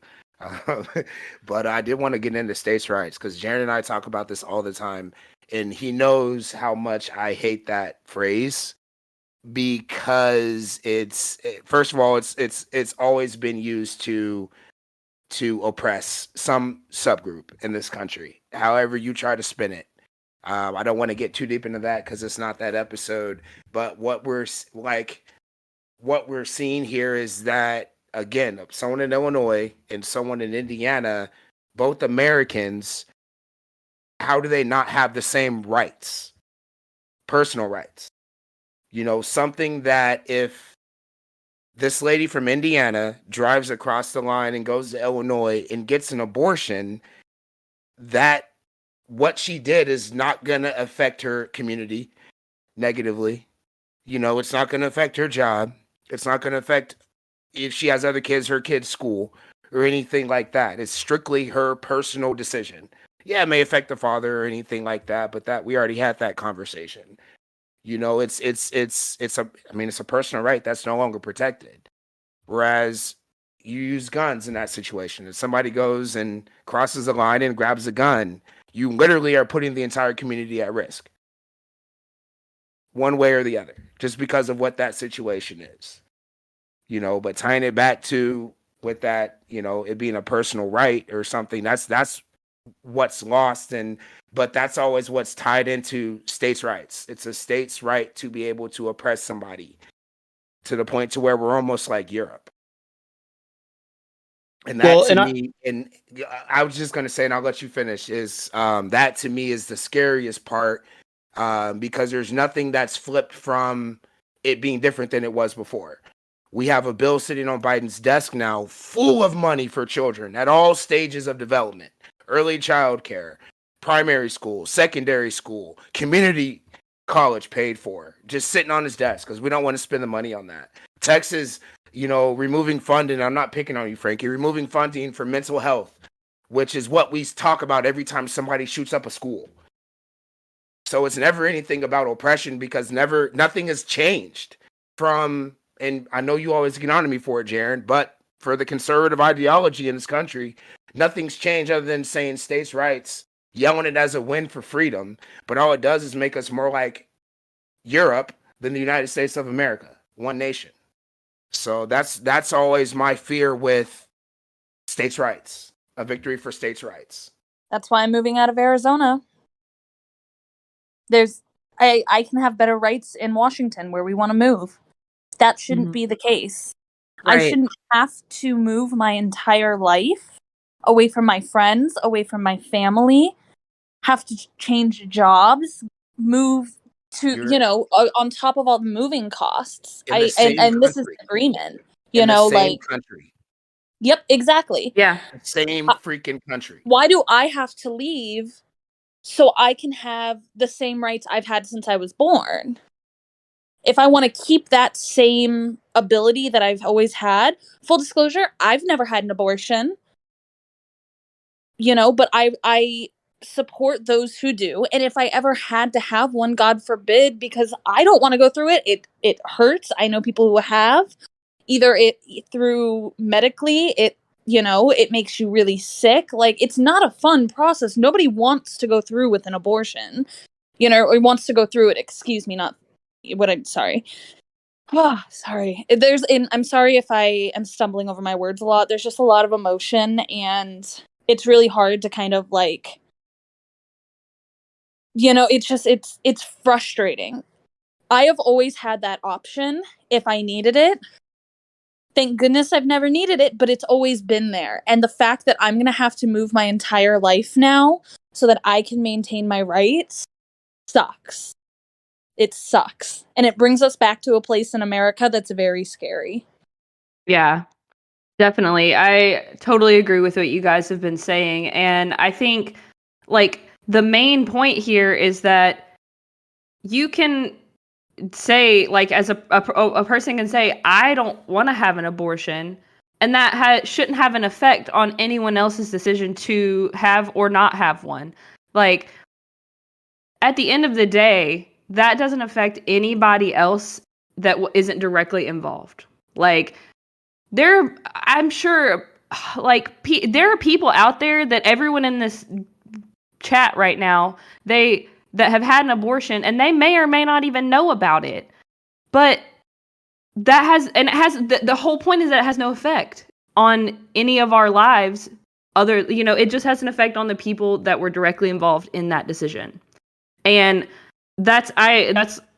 But I did want to get into states' rights because Jared and I talk about this all the time, and he knows how much I hate that phrase because first of all, it's always been used to oppress some subgroup in this country. However you try to spin it. I don't want to get too deep into that because it's not that episode. But what we're seeing here is that, again, someone in Illinois and someone in Indiana, both Americans, how do they not have the same rights? Personal rights. Something that if this lady from Indiana drives across the line and goes to Illinois and gets an abortion, that what she did is not going to affect her community negatively. It's not going to affect her job. It's not going to affect if she has other kids, her kids' school, or anything like that. It's strictly her personal decision. Yeah, it may affect the father or anything like that, but that we already had that conversation. It's a personal right that's no longer protected. Whereas you use guns in that situation. If somebody goes and crosses the line and grabs a gun, you literally are putting the entire community at risk. One way or the other, just because of what that situation is. But tying it back to with that, it being a personal right or something, that's what's lost. But that's always what's tied into states' rights. It's a state's right to be able to oppress somebody to the point to where we're almost like Europe. And that me, and I was just going to say, and I'll let you finish, is that to me is the scariest part because there's nothing that's flipped from it being different than it was before. We have a bill sitting on Biden's desk now full of money for children at all stages of development, early child care, primary school, secondary school, community college paid for, just sitting on his desk because we don't want to spend the money on that. Texas, removing funding. I'm not picking on you, Frankie. Removing funding for mental health, which is what we talk about every time somebody shoots up a school. So it's never anything about oppression because nothing has changed from, and I know you always get on to me for it, Jaron, but for the conservative ideology in this country, nothing's changed other than saying states' rights, yelling it as a win for freedom. But all it does is make us more like Europe than the United States of America, one nation. So that's always my fear with states' rights, a victory for states' rights. That's why I'm moving out of Arizona. I can have better rights in Washington where we want to move. That shouldn't be the case. Right. I shouldn't have to move my entire life away from my friends, away from my family, have to change jobs, move to, You're on top of all the moving costs. in the same And this is country. agreement, In the same like, country. yep, exactly. Yeah. The same freaking country. Why do I have to leave so I can have the same rights I've had since I was born? If I want to keep that same ability that I've always had, full disclosure, I've never had an abortion, but I support those who do. And if I ever had to have one, God forbid, because I don't want to go through it, it hurts. I know people who have, either it through medically, it makes you really sick. Like, it's not a fun process. Nobody wants to go through with an abortion, or wants to go through it. Excuse me, not what I'm sorry. Oh, sorry. I'm sorry if I am stumbling over my words a lot. There's just a lot of emotion, and it's really hard to kind of like, it's frustrating. I have always had that option if I needed it. Thank goodness I've never needed it, but it's always been there. And the fact that I'm going to have to move my entire life now so that I can maintain my rights sucks. It sucks. And it brings us back to a place in America that's very scary. Yeah, definitely. I totally agree with what you guys have been saying. And I think, like, the main point here is that you can say, like, as a person can say, I don't want to have an abortion, and that shouldn't have an effect on anyone else's decision to have or not have one. Like, at the end of the day, that doesn't affect anybody else that isn't directly involved. Like, I'm sure, like, there are people out there that everyone in this chat right now, that have had an abortion, and they may or may not even know about it. But the whole point is that it has no effect on any of our lives. It just has an effect on the people that were directly involved in that decision. And that's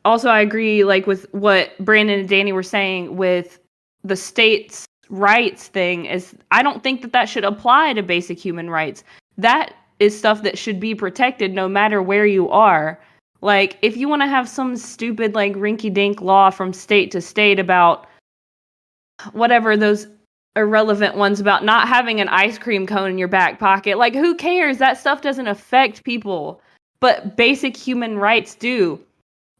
also, I agree, like, with what Brandon and Dani were saying with the states' rights thing. Is I don't think that should apply to basic human rights. That is stuff that should be protected no matter where you are. Like, if you want to have some stupid, like, rinky-dink law from state to state about whatever, those irrelevant ones about not having an ice cream cone in your back pocket, like, who cares? That stuff doesn't affect people. But basic human rights do.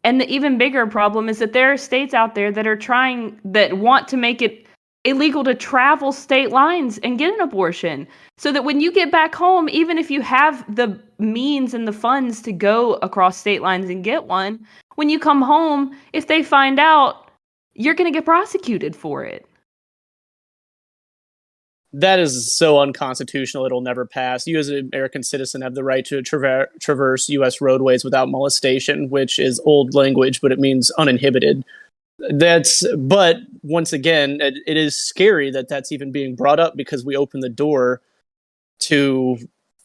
And the even bigger problem is that there are states out there that want to make it illegal to travel state lines and get an abortion. So that when you get back home, even if you have the means and the funds to go across state lines and get one, when you come home, if they find out, you're going to get prosecuted for it. That is so unconstitutional, it'll never pass. You as an American citizen have the right to traverse U.S. roadways without molestation, which is old language, but it means uninhibited. But once again, it is scary that that's even being brought up, because we open the door to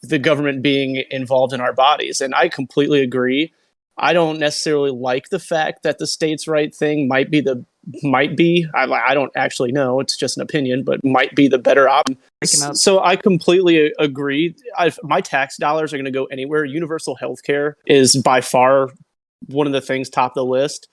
the government being involved in our bodies. And I completely agree. I don't necessarily like the fact that the states' right thing might be, I don't actually know, it's just an opinion, but might be the better option. So I completely agree. My tax dollars are going to go anywhere. Universal healthcare is by far one of the things top of the list.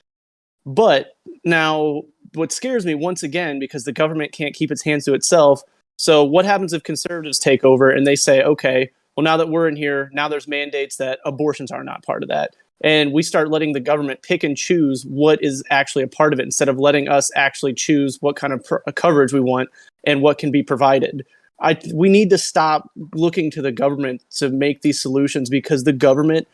But now, what scares me, once again, because the government can't keep its hands to itself. So what happens if conservatives take over and they say, okay, well, now that we're in here, now there's mandates that abortions are not part of that. And we start letting the government pick and choose what is actually a part of it, instead of letting us actually choose what kind of coverage we want and what can be provided. We need to stop looking to the government to make these solutions, because the government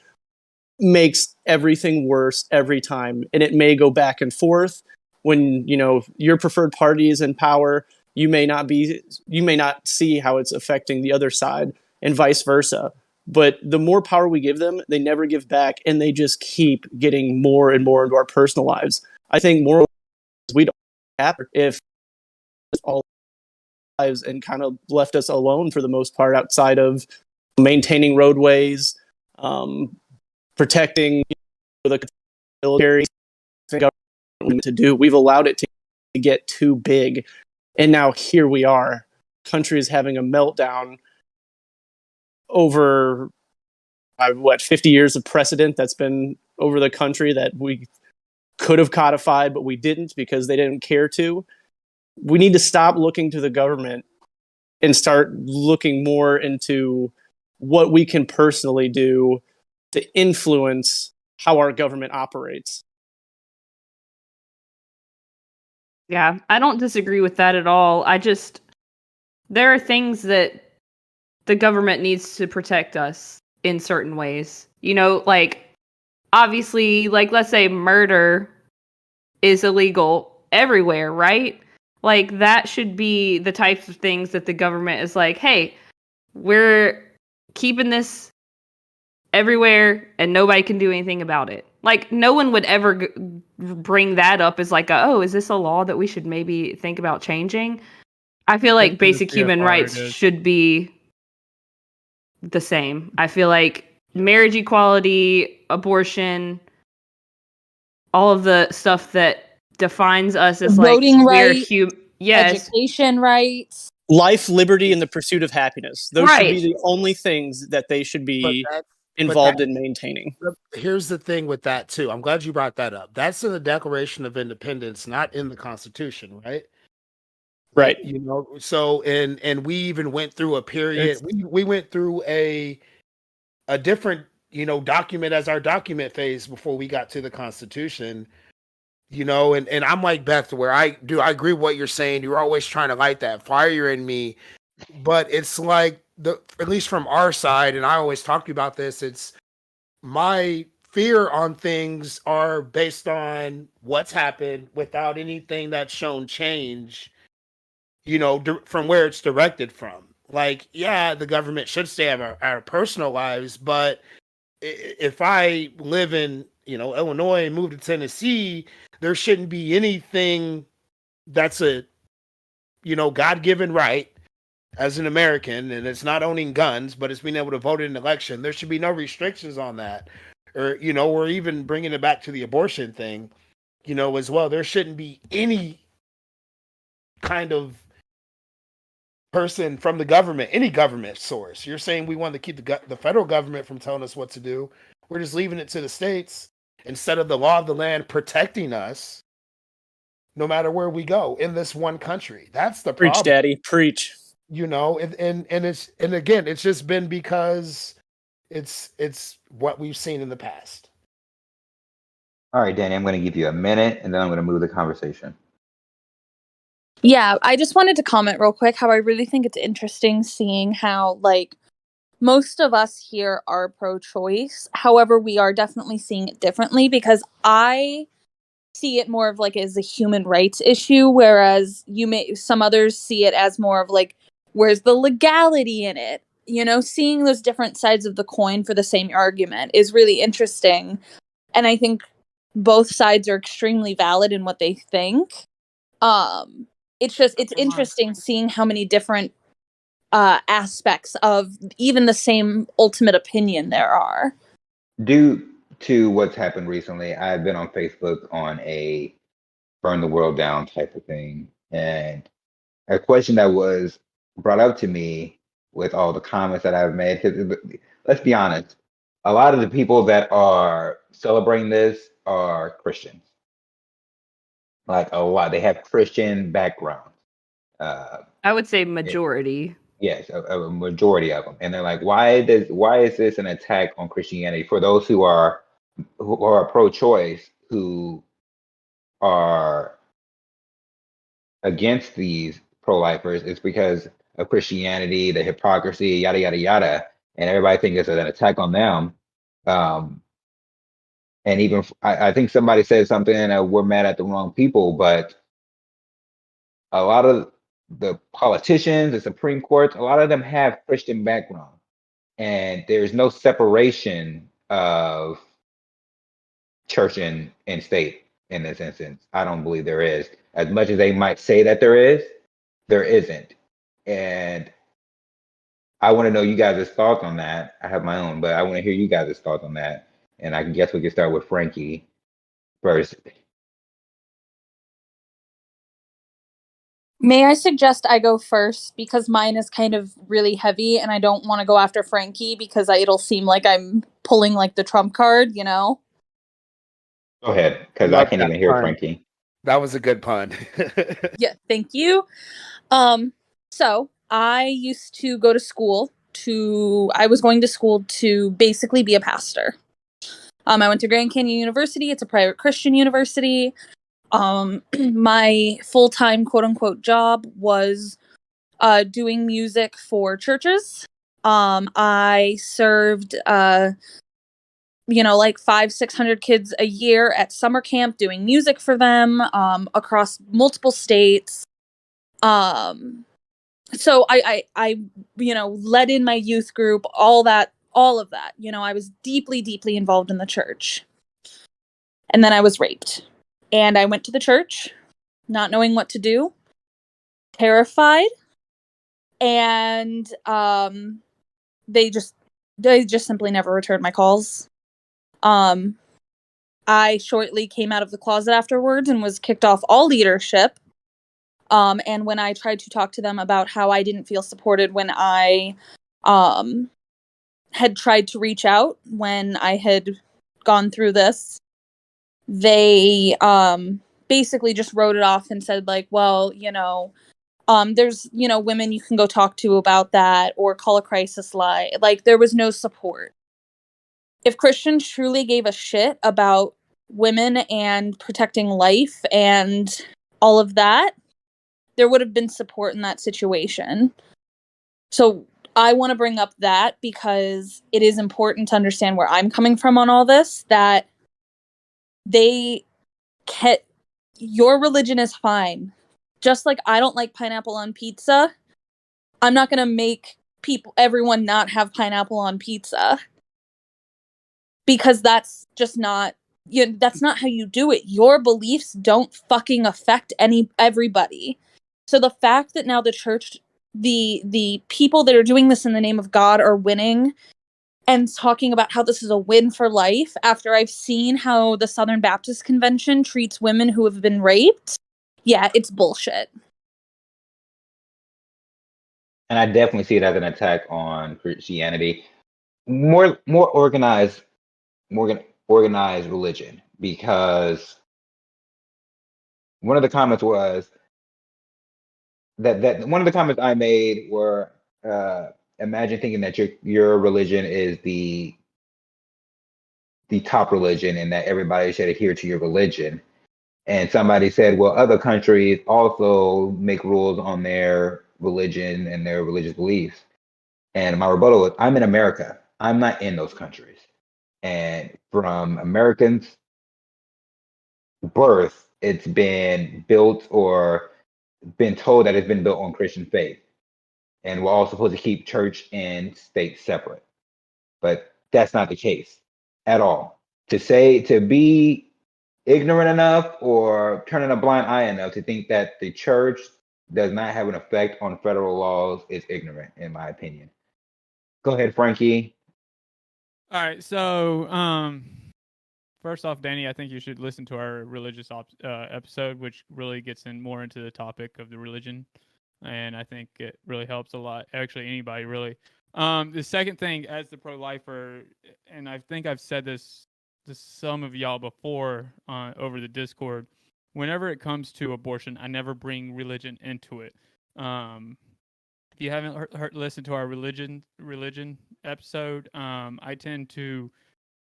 makes everything worse every time. And it may go back and forth. When, your preferred party is in power, you may not see how it's affecting the other side, and vice versa. But the more power we give them, they never give back, and they just keep getting more and more into our personal lives. I think more we don't have if all lives and kind of left us alone for the most part, outside of maintaining roadways, protecting the military government to do. We've allowed it to get too big, and now here we are. Country is having a meltdown over 50 years of precedent that's been over the country that we could have codified, but we didn't because they didn't care to. We need to stop looking to the government and start looking more into what we can personally do to influence how our government operates. Yeah, I don't disagree with that at all. There are things that the government needs to protect us in certain ways. You know, like, obviously, like, let's say murder is illegal everywhere, right? Like, that should be the types of things that the government is like, hey, we're keeping this everywhere and nobody can do anything about it. Like, no one would ever bring that up as like, oh, is this a law that we should maybe think about changing? I feel like basic human rights should be the same. I feel like marriage equality, abortion, all of the stuff that defines us as voting rights, education rights, life, liberty, and the pursuit of happiness. Those should be Right. the only things that they should be involved in maintaining. Here's the thing with that too. I'm glad you brought that up. That's in the Declaration of Independence, not in the Constitution, right? Right. You know, so and we even went through a period. We went through a different, you know, document as our document phase before we got to the Constitution. You know, and I'm like Beth, where I agree with what you're saying. You're always trying to light that fire in me, but it's like at least from our side, and I always talk to you about this. It's my fear on things are based on what's happened without anything that's shown change, you know, from where it's directed from. Like, yeah, the government should stay out of our personal lives, but if I live in, you know, Illinois and move to Tennessee, there shouldn't be anything that's a, you know, God-given right as an American, and it's not owning guns, but it's being able to vote in an election. There should be no restrictions on that. Or, you know, or even bringing it back to the abortion thing, you know, as well. There shouldn't be any kind of person from the government, any government source. You're saying we want to keep the federal government from telling us what to do. We're just leaving it to the states instead of the law of the land protecting us no matter where we go in this one country. That's the problem. Preach, Daddy, preach. You know, and it's, and again, it's just been because it's what we've seen in the past. All right, Danny, I'm going to give you a minute, and then I'm going to move the conversation. Yeah, I just wanted to comment real quick how I really think it's interesting seeing how, like, most of us here are pro-choice. However, we are definitely seeing it differently because I see it more of like as a human rights issue, whereas some others see it as more of like, where's the legality in it? You know, seeing those different sides of the coin for the same argument is really interesting. And I think both sides are extremely valid in what they think. It's interesting seeing how many different aspects of even the same ultimate opinion there are. Due to what's happened recently, I've been on Facebook on a burn the world down type of thing. And a question that was brought up to me with all the comments that I've made, because let's be honest, a lot of the people that are celebrating this are Christians. Like a lot, they have Christian backgrounds. I would say majority. Yes, a majority of them, and they're like, why is this an attack on Christianity? For those who are pro-choice, who are against these pro-lifers, it's because of Christianity, the hypocrisy, yada yada yada, and everybody thinks it's an attack on them. And even I think somebody said something, we're mad at the wrong people, but a lot of the politicians, the Supreme Court, a lot of them have Christian background. And there's no separation of church and state in this instance. I don't believe there is. As much as they might say that there is, there isn't. And I want to know you guys' thoughts on that. I have my own, but I want to hear you guys' thoughts on that. And I guess we can start with Frankie first. May I suggest I go first because mine is kind of really heavy and I don't want to go after Frankie because it'll seem like I'm pulling like the trump card, you know? Go ahead, because I Love can't that even hear pun. Frankie. That was a good pun. Yeah, thank you. So I used to go to school I was going to school to basically be a pastor. I went to Grand Canyon University. It's a private Christian university. My full-time quote unquote job was doing music for churches. I served like 500-600 kids a year at summer camp doing music for them across multiple states. So I led in my youth group, all of that. I was deeply, deeply involved in the church. And then I was raped. And I went to the church, not knowing what to do, terrified, and they just simply never returned my calls. I shortly came out of the closet afterwards and was kicked off all leadership. And when I tried to talk to them about how I didn't feel supported when I had tried to reach out when I had gone through this, they basically just wrote it off and said, like, well, there's, women you can go talk to about that or call a crisis line. Like, there was no support. If Christians truly gave a shit about women and protecting life and all of that, there would have been support in that situation. So I want to bring up that because it is important to understand where I'm coming from on all this, that your religion is fine. Just like I don't like pineapple on pizza, I'm not going to make everyone not have pineapple on pizza. Because that's just not, that's not how you do it. Your beliefs don't fucking affect everybody. So the fact that now the church, the people that are doing this in the name of God are winning and talking about how this is a win for life after I've seen how the Southern Baptist Convention treats women who have been raped, yeah, it's bullshit. And I definitely see it as an attack on Christianity. More organized, organized religion, because one of the comments was that one of the comments I made were, imagine thinking that your religion is the top religion and that everybody should adhere to your religion. And somebody said, well, other countries also make rules on their religion and their religious beliefs. And my rebuttal was, I'm in America. I'm not in those countries. And from Americans' birth, it's been built or been told that it's been built on Christian faith. And we're all supposed to keep church and state separate. But that's not the case at all. To be ignorant enough or turning a blind eye enough to think that the church does not have an effect on federal laws is ignorant, in my opinion. Go ahead, Frankie. All right, so first off, Danny, I think you should listen to our religious episode, which really gets more into the topic of the religion, and I think it really helps a lot. Actually, anybody really. The second thing, as the pro-lifer, and I think I've said this to some of y'all before over the Discord, whenever it comes to abortion, I never bring religion into it. If you haven't listened to our religion episode, I tend to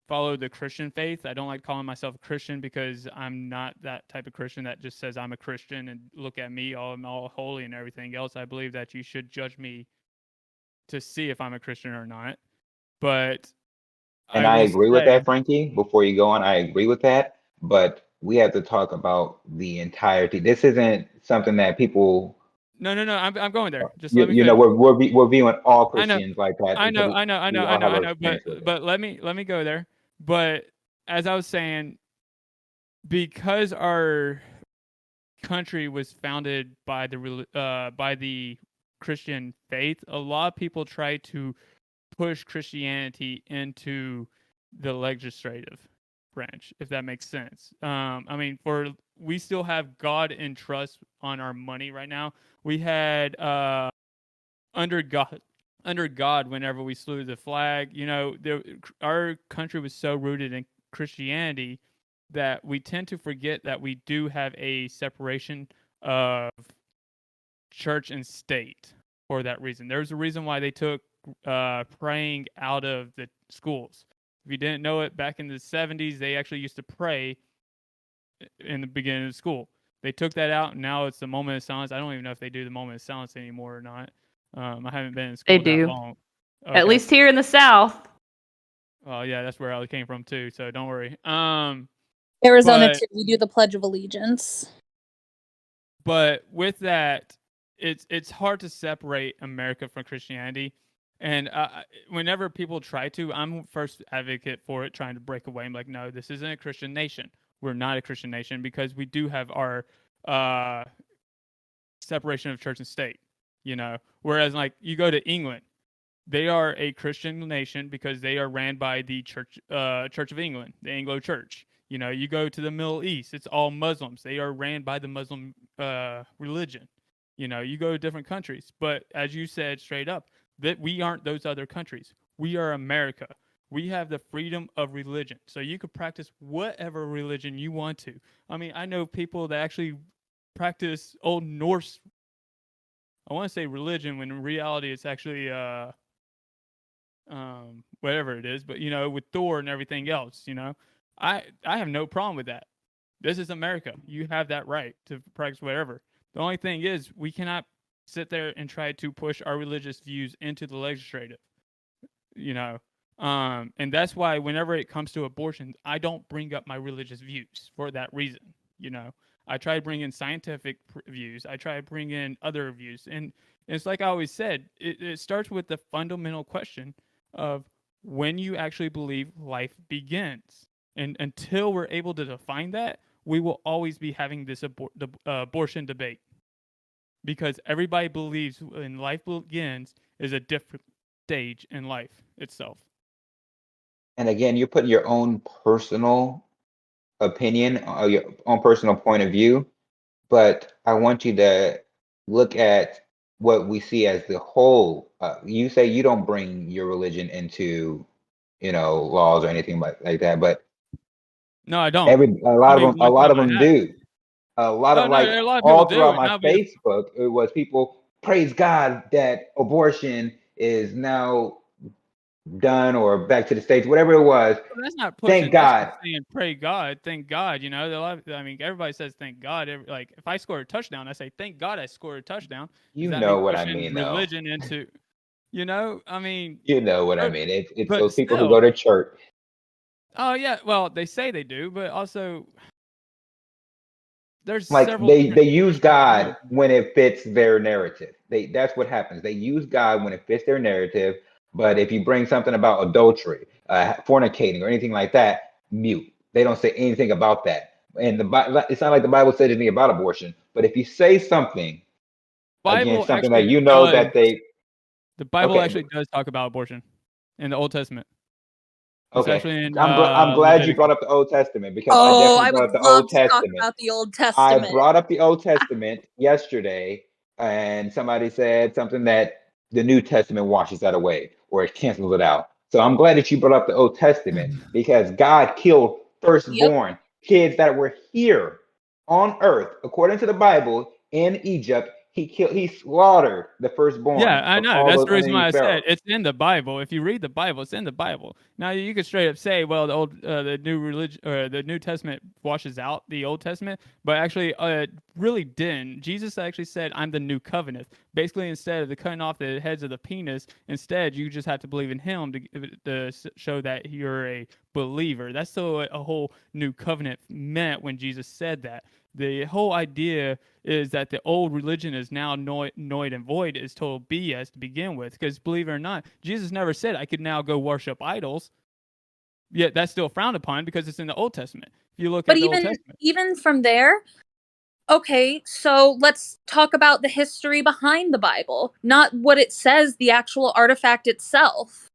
follow the Christian faith. I don't like calling myself a Christian because I'm not that type of Christian that just says I'm a Christian and look at me, I'm all holy and everything else. I believe that you should judge me to see if I'm a Christian or not. But And I agree with that, Frankie. Before you go on, I agree with that. But we have to talk about the entirety. This isn't something that people. No. I'm going there. Just You, let me you know, finish. we're viewing all I know. Christians like that. I know. We all have our stance with it. But let me go there. But as I was saying, because our country was founded by the Christian faith, a lot of people try to push Christianity into the legislative. branch, if that makes sense. I mean, we still have God in trust on our money right now. We had under God, whenever we slew the flag, our country was so rooted in Christianity that we tend to forget that we do have a separation of church and state for that reason. There's a reason why they took praying out of the schools. If you didn't know it, back in the 70s, they actually used to pray in the beginning of school. They took that out, and now it's the moment of silence. I don't even know if they do the moment of silence anymore or not. I haven't been in school They do. that long. Okay. At least here in the South. Oh yeah, that's where I came from too. So don't worry. Arizona too. We do the Pledge of Allegiance. But with that, it's hard to separate America from Christianity. And whenever people try to, I'm first advocate for it, trying to break away. I'm like, no, this isn't a Christian nation. We're not a Christian nation because we do have our separation of church and state. Whereas like you go to England, they are a Christian nation because they are ran by the Church of England, the Anglo Church. You go to the Middle East, it's all Muslims. They are ran by the Muslim religion. You go to different countries, but as you said straight up, that we aren't those other countries. We are America. We have the freedom of religion. So you could practice whatever religion you want to. I mean, I know people that actually practice Old Norse, I want to say religion, when in reality it's actually whatever it is, but with Thor and everything else, I have no problem with that. This is America. You have that right to practice whatever. The only thing is we cannot sit there and try to push our religious views into the legislative, and that's why whenever it comes to abortion, I don't bring up my religious views for that reason. I try to bring in scientific views. I try to bring in other views. And it's like I always said, it starts with the fundamental question of when you actually believe life begins. And until we're able to define that, we will always be having this abortion debate. Because everybody believes when life begins is a different stage in life itself. And again, you're putting your own personal opinion, your own personal point of view, but I want you to look at what we see as the whole. You say you don't bring your religion into, laws or anything like that, but no, I don't. A lot of them do. A lot of all throughout my Facebook, it was people praise God that abortion is now done or back to the States, whatever it was. Well, that's not pushing. Thank God. That's saying pray God. Thank God. I mean, everybody says thank God. Like if I score a touchdown, I say thank God I scored a touchdown. You know what I mean, religion into, I mean. You know what I mean. It's those people still, who go to church. Oh yeah, well they say they do, but also there's like several. They use God when it fits their narrative. That's what happens. They use God when it fits their narrative. But if you bring something about adultery, fornicating, or anything like that, mute. They don't say anything about that. And it's not like the Bible said anything about abortion. But if you say something against something that the Bible actually does talk about abortion in the Old Testament. Okay, I'm glad you brought up the Old Testament because I definitely brought up the Old Testament. Talk about the Old Testament. I brought up the Old Testament yesterday, and somebody said something that the New Testament washes that away or it cancels it out. So I'm glad that you brought up the Old Testament because God killed firstborn kids that were here on earth, according to the Bible, in Egypt. He slaughtered the firstborn. Yeah, I know. That's the reason why I said it's in the Bible. If you read the Bible, it's in the Bible. Now you could straight up say, well, the new religion or the New Testament washes out the Old Testament, but actually, really didn't. Jesus actually said, "I'm the new covenant." Basically, instead of the cutting off the heads of the penis, instead you just have to believe in Him to show that you're a believer. That's still a whole new covenant meant when Jesus said that. The whole idea is that the old religion is now noid and void is total BS to begin with. Because believe it or not, Jesus never said I could now go worship idols. Yet that's still frowned upon because it's in the Old Testament. If you look at the Old Testament. Even from there, okay, so let's talk about the history behind the Bible, not what it says, the actual artifact itself.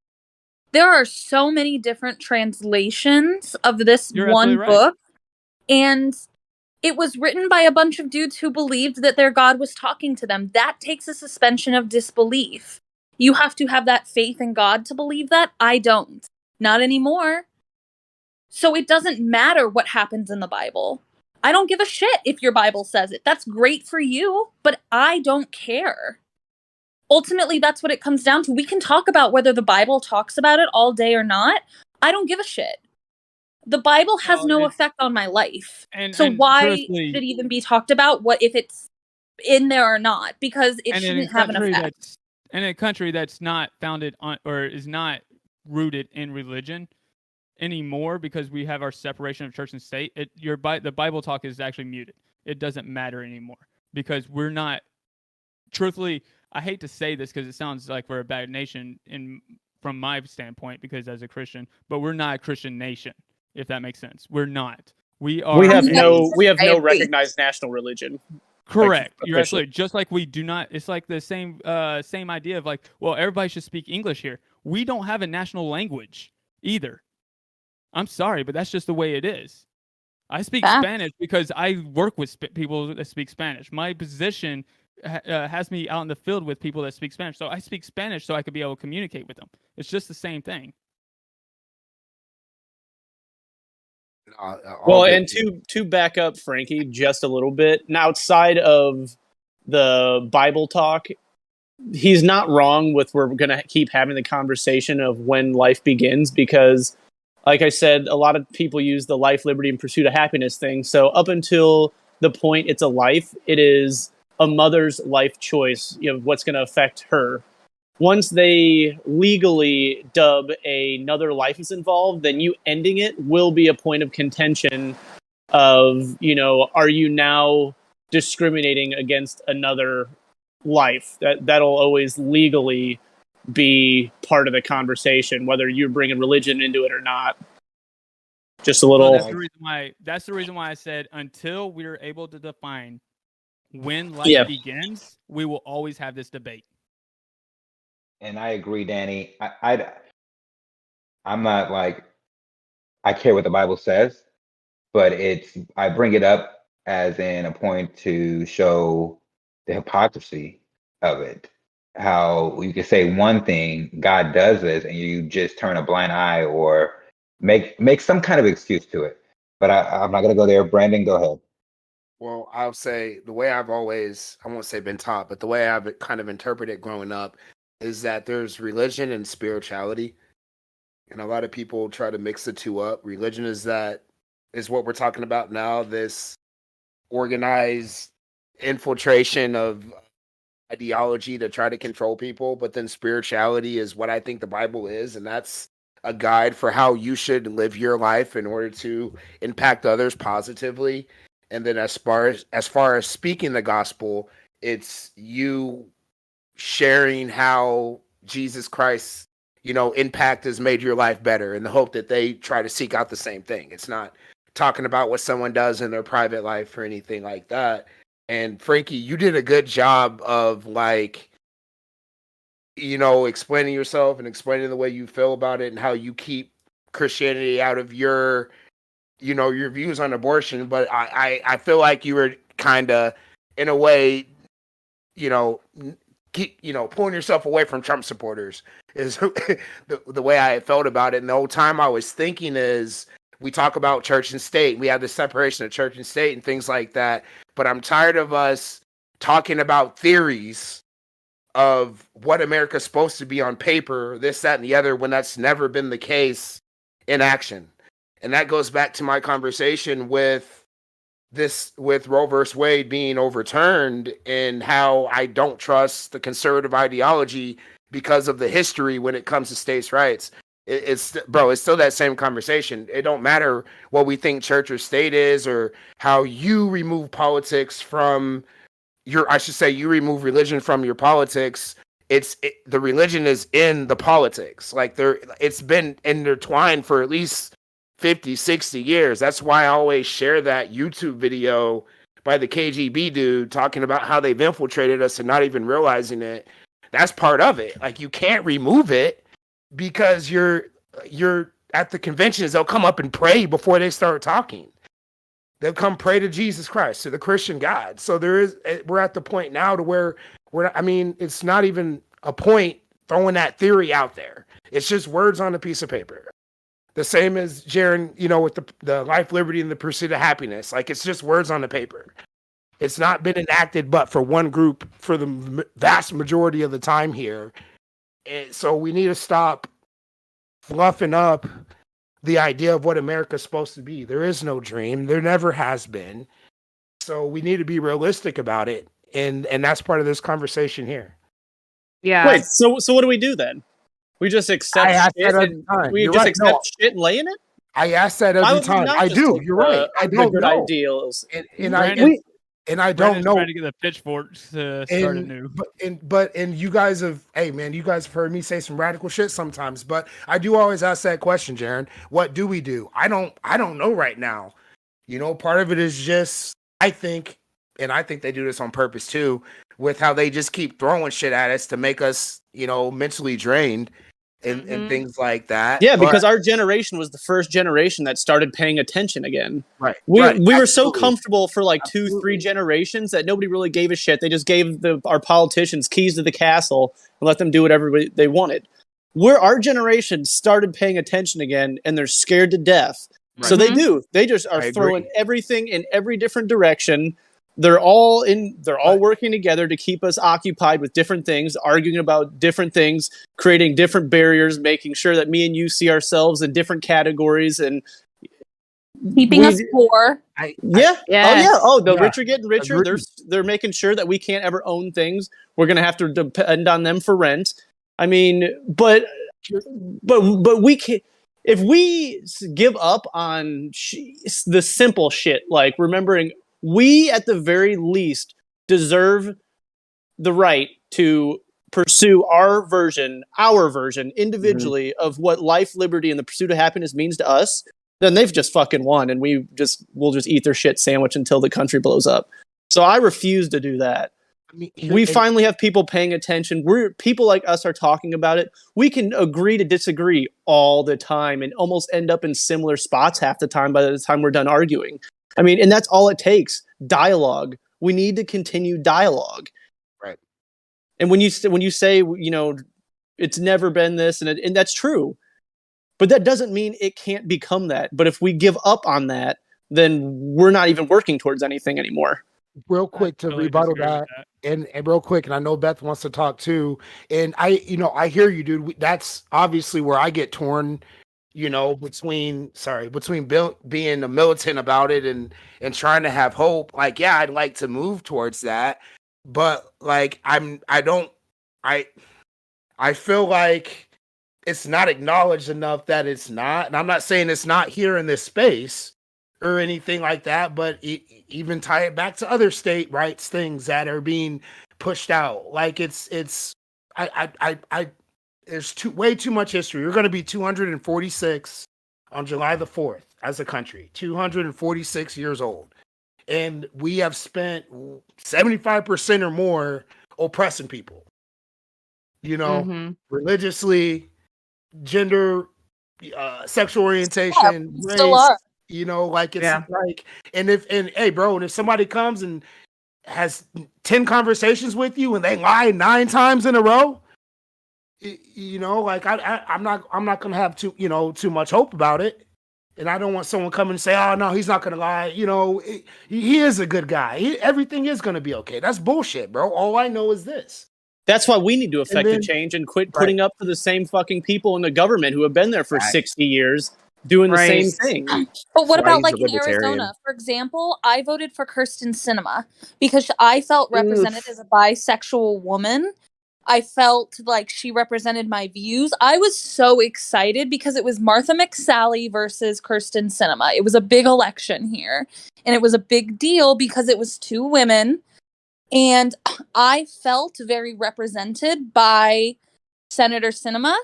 There are so many different translations of this You're one absolutely right. book, and it was written by a bunch of dudes who believed that their God was talking to them. That takes a suspension of disbelief. You have to have that faith in God to believe that. I don't. Not anymore. So it doesn't matter what happens in the Bible. I don't give a shit if your Bible says it. That's great for you, but I don't care. Ultimately, that's what it comes down to. We can talk about whether the Bible talks about it all day or not. I don't give a shit. The Bible has no effect on my life. So why should it even be talked about? What if it's in there or not? Because it shouldn't have an effect. In a country that's not founded on or is not rooted in religion anymore, because we have our separation of church and state, the Bible talk is actually muted. It doesn't matter anymore because we're not. Truthfully, I hate to say this because it sounds like we're a bad nation from my standpoint, because as a Christian, but we're not a Christian nation. If that makes sense, we're not. We are. We have no recognized national religion. Correct. You're absolutely. Just like we do not. It's like the same idea of like, well, everybody should speak English here. We don't have a national language either. I'm sorry, but that's just the way it is. I speak Spanish because I work with people that speak Spanish. My position has me out in the field with people that speak Spanish. So I speak Spanish so I could be able to communicate with them. It's just the same thing. And to back up Frankie just a little bit, and outside of the Bible talk, he's not wrong with we're going to keep having the conversation of when life begins, because like I said, a lot of people use the life, liberty, and pursuit of happiness thing. So up until the point it's a life, it is a mother's life choice, what's going to affect her. Once they legally dub another life is involved, then you ending it will be a point of contention of, are you now discriminating against another life? That'll always legally be part of the conversation, whether you're bringing religion into it or not. Just a little. Well, that's the reason why I said until we're able to define when life begins, we will always have this debate. And I agree, Dani. I'm not like, I care what the Bible says, but I bring it up as in a point to show the hypocrisy of it. How you can say one thing, God does this, and you just turn a blind eye or make some kind of excuse to it. But I'm not going to go there. Brandon, go ahead. Well, I'll say the way I've always, I won't say been taught, but the way I've kind of interpreted growing up is that there's religion and spirituality. And a lot of people try to mix the two up. Religion is what we're talking about now, this organized infiltration of ideology to try to control people. But then spirituality is what I think the Bible is. And that's a guide for how you should live your life in order to impact others positively. And then as far as speaking the gospel, it's you sharing how Jesus Christ, impact has made your life better, in the hope that they try to seek out the same thing. It's not talking about what someone does in their private life or anything like that. And Frankie, you did a good job of explaining yourself and explaining the way you feel about it and how you keep Christianity out of your views on abortion. But I feel like you were kind of, in a way, pulling yourself away from Trump supporters is the way I felt about it. And the whole time I was thinking is, we talk about church and state. We have the separation of church and state and things like that. But I'm tired of us talking about theories of what America's supposed to be on paper, this, that, and the other, when that's never been the case in action. And that goes back to my conversation with Roe versus Wade being overturned, and how I don't trust the conservative ideology because of the history when it comes to states' rights. It's still that same conversation. It don't matter what we think church or state is, or how you remove politics from you remove religion from your politics. The religion is in the politics. It's been intertwined for at least 50, 60 years. That's why I always share that YouTube video by the KGB dude talking about how they've infiltrated us and not even realizing it. That's part of it. You can't remove it, because you're at the conventions, they'll come up and pray before they start talking. They'll come pray to Jesus Christ, to the Christian God. So we're at the point now to where it's not even a point throwing that theory out there. It's just words on a piece of paper. The same as Jaron, with the life, liberty, and the pursuit of happiness. Like, it's just words on the paper. It's not been enacted, but for one group for the vast majority of the time here. And so we need to stop fluffing up the idea of what America's supposed to be. There is no dream. There never has been. So we need to be realistic about it. And that's part of this conversation here. Yeah. Wait, so what do we do then? We just accept shit and shit and lay in it? I ask that every time. I do. You're right. I don't good know. ideals. And I don't know. Trying to get the pitchforks to start anew. But you guys have, hey man, you guys have heard me say some radical shit sometimes. But I do always ask that question, Jaron. What do we do? I don't know right now. Part of it is just I think they do this on purpose too, with how they just keep throwing shit at us to make us, mentally drained. And things like that. Yeah, because our generation was the first generation that started paying attention again. Right. We were so comfortable for like 2-3 generations that nobody really gave a shit. They just gave our politicians keys to the castle and let them do whatever they wanted. Our generation started paying attention again, and they're scared to death. Right. So they do. They just are throwing everything in every different direction. They're all working together to keep us occupied with different things, arguing about different things, creating different barriers, making sure that me and you see ourselves in different categories and keeping us poor. The rich are getting richer. They're making sure that we can't ever own things. We're going to have to depend on them for rent. I mean, but we can't. If we give up on the simple shit, like remembering we, at the very least, deserve the right to pursue our version individually of what life, liberty, and the pursuit of happiness means to us, then they've just fucking won, and we'll just eat their shit sandwich until the country blows up. So I refuse to do that. We finally have people paying attention. People like us are talking about it. We can agree to disagree all the time and almost end up in similar spots half the time by the time we're done arguing. I mean, and that's all it takes. Dialogue. We need to continue dialogue. Right. And when you say, it's never been this, and that's true. But that doesn't mean it can't become that. But if we give up on that, then we're not even working towards anything anymore. Real quick to rebuttal that. And real quick, and I know Beth wants to talk too. And I hear you, dude. That's obviously where I get torn. Between being a militant about it and trying to have hope. Like, yeah, I'd like to move towards that, but like, I feel like it's not acknowledged enough that it's not. And I'm not saying it's not here in this space or anything like that, but even tie it back to other state rights things that are being pushed out. Like there's way too much history. We're going to be 246 on July the 4th as a country, 246 years old. And we have spent 75% or more oppressing people, religiously, gender, sexual orientation, race, still are. And if somebody comes and has 10 conversations with you and they lie 9 times in a row, I'm not gonna have too much hope about it, and I don't want someone coming and say, oh no, he's not gonna lie. He is a good guy. Everything is gonna be okay. That's bullshit, bro. All I know is this. That's why we need to affect the change and quit putting up for the same fucking people in the government who have been there for 60 years doing the same thing. But what about like in Arizona, for example? I voted for Kirsten Sinema because I felt represented as a bisexual woman. I felt like she represented my views. I was so excited because it was Martha McSally versus Kirsten Sinema. It was a big election here. And it was a big deal because it was 2 women. And I felt very represented by Senator Sinema.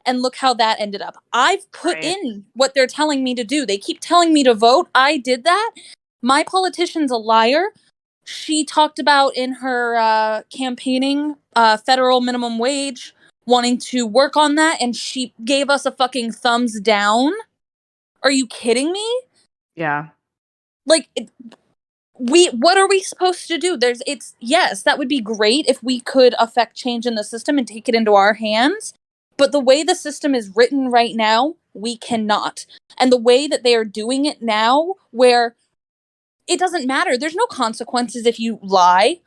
And look how that ended up. I've put in what they're telling me to do. They keep telling me to vote. I did that. My politician's a liar. She talked about in her campaigning federal minimum wage, wanting to work on that, and she gave us a fucking thumbs down. Are you kidding me? Yeah. Like, what are we supposed to do? Yes, that would be great if we could affect change in the system and take it into our hands. But the way the system is written right now, we cannot. And the way that they are doing it now, where it doesn't matter, there's no consequences if you lie.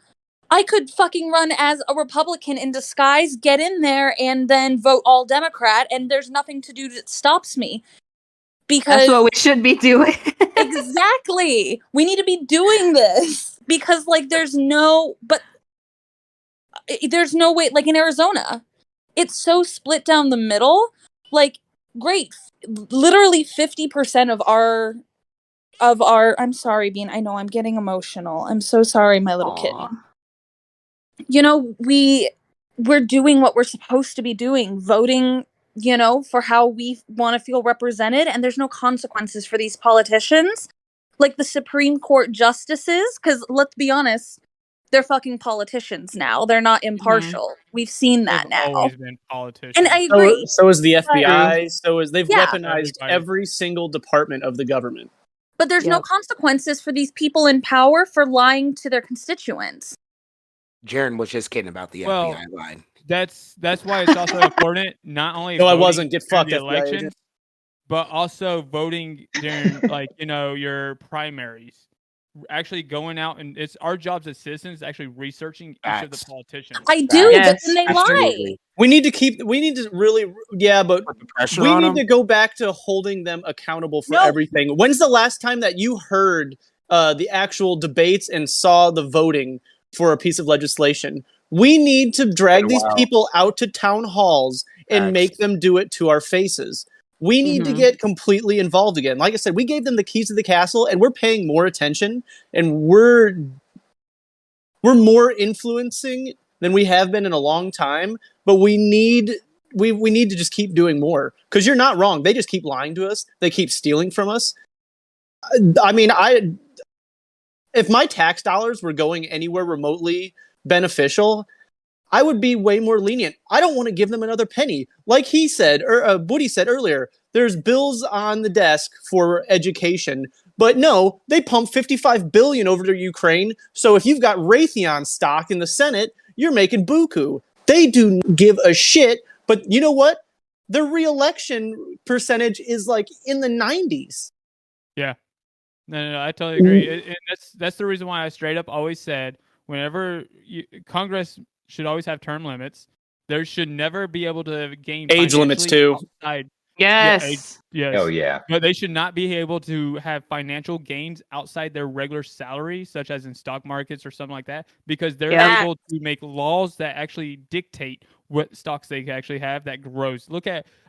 I could fucking run as a Republican in disguise, get in there, and then vote all Democrat, and there's nothing to do that stops me. Because that's what we should be doing. exactly. We need to be doing this because, like, there's no way. Like in Arizona, it's so split down the middle. Like, great, literally 50% of our. I'm sorry, Bean. I know I'm getting emotional. I'm so sorry, my little kitten. You know, we're doing what we're supposed to be doing, voting, you know, for how we want to feel represented, and there's no consequences for these politicians. Like the Supreme Court justices, because let's be honest, they're fucking politicians now. They're not impartial. We've seen that They've now. always been politicians. And I agree. So is the FBI. They've Yeah. weaponized Everybody. every single department of the government. But there's no consequences for these people in power for lying to their constituents. Jaren was just kidding about the Well, FBI line. That's why it's also important not only No, I voting wasn't. Get during fucked, the FBI elections, agent. but also voting during like, you know, your primaries. Actually going out, and it's our jobs as citizens actually researching each of the politicians. I do, Yes, but then they lie. We need to really, but Put the pressure we on need them. to go back to holding them accountable for No. everything. When's the last time that you heard the actual debates and saw the voting for a piece of legislation? We need to drag these people out to town halls and make them do it to our faces. We need to get completely involved again. Like I said, we gave them the keys to the castle, and we're paying more attention, and we're more influencing than we have been in a long time. But we need to just keep doing more, because you're not wrong. They just keep lying to us. They keep stealing from us. I mean, if my tax dollars were going anywhere remotely beneficial, I would be way more lenient. I don't want to give them another penny. Like he said, or Woody said earlier, there's bills on the desk for education. But no, they pump $55 billion over to Ukraine. So if you've got Raytheon stock in the Senate, you're making buku. They do give a shit. But you know what? Their re-election percentage is like in the 90s. Yeah. No, I totally agree. And that's the reason why I straight up always said whenever Congress should always have term limits. There should never be able to gain age limits too. Outside. Yes. Yes. Oh yeah. But they should not be able to have financial gains outside their regular salary, such as in stock markets or something like that, because they're able to make laws that actually dictate what stocks they actually have that grows.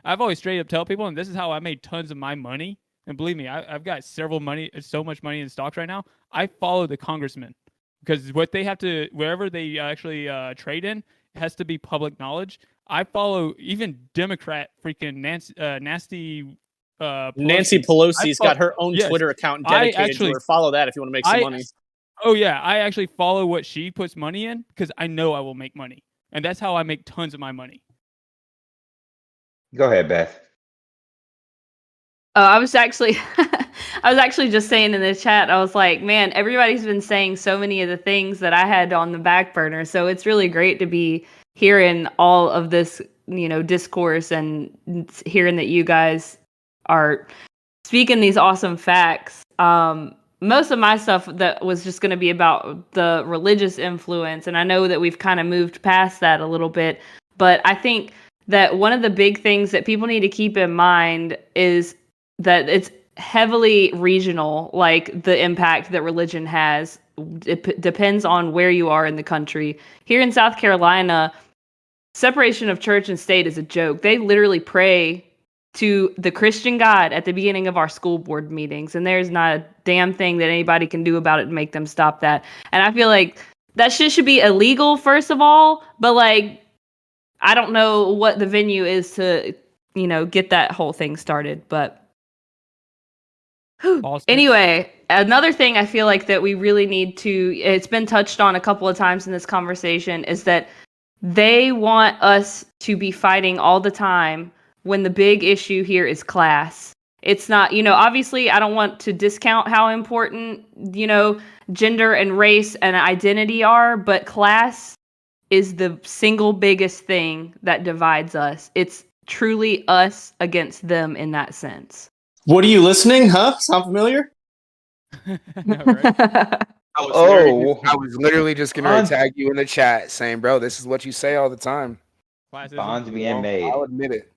I've always straight up tell people, and this is how I made tons of my money. And believe me, I've got so much money in stocks right now. I follow the congressmen. Because what they have to, wherever they actually trade in, it has to be public knowledge. I follow even Democrat freaking Nancy Pelosi. Nancy Pelosi's got her own Twitter account dedicated to her. Follow that if you want to make some money. Oh yeah, I actually follow what she puts money in because I know I will make money, and that's how I make tons of my money. Go ahead, Beth. I was actually just saying in the chat, I was like, man, everybody's been saying so many of the things that I had on the back burner. So it's really great to be hearing all of this, you know, discourse and hearing that you guys are speaking these awesome facts. Most of my stuff that was just going to be about the religious influence. And I know that we've kind of moved past that a little bit, but I think that one of the big things that people need to keep in mind is that it's heavily regional, like the impact that religion has. It depends on where you are in the country. Here in South Carolina, separation of church and state is a joke. They literally pray to the Christian God at the beginning of our school board meetings, and there's not a damn thing that anybody can do about it to make them stop that. And I feel like that shit should be illegal, first of all, but like, I don't know what the venue is to, you know, get that whole thing started, but anyway, another thing I feel like that we really need to, it's been touched on a couple of times in this conversation, is that they want us to be fighting all the time when the big issue here is class. It's not, obviously I don't want to discount how important, gender and race and identity are, but class is the single biggest thing that divides us. It's truly us against them in that sense. What are you listening? Huh? Sound familiar? No, right? I was literally just gonna tag you in the chat saying, bro, this is what you say all the time. Classism. Bonds being made. I'll admit it.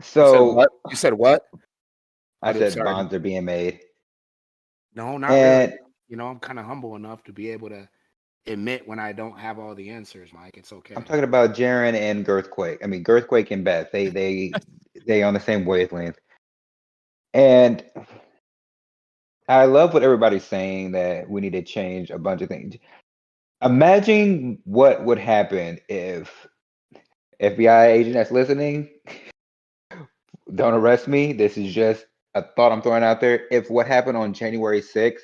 So You said what? I said bonds are being made. No, not really. I'm kind of humble enough to be able to admit when I don't have all the answers, Mike. It's okay. I'm talking about Jaren and Girthquake. I mean, Girthquake and Beth. They on the same wavelength. And I love what everybody's saying, that we need to change a bunch of things. Imagine what would happen if FBI agent that's listening, don't arrest me. This is just a thought I'm throwing out there. If what happened on January 6th,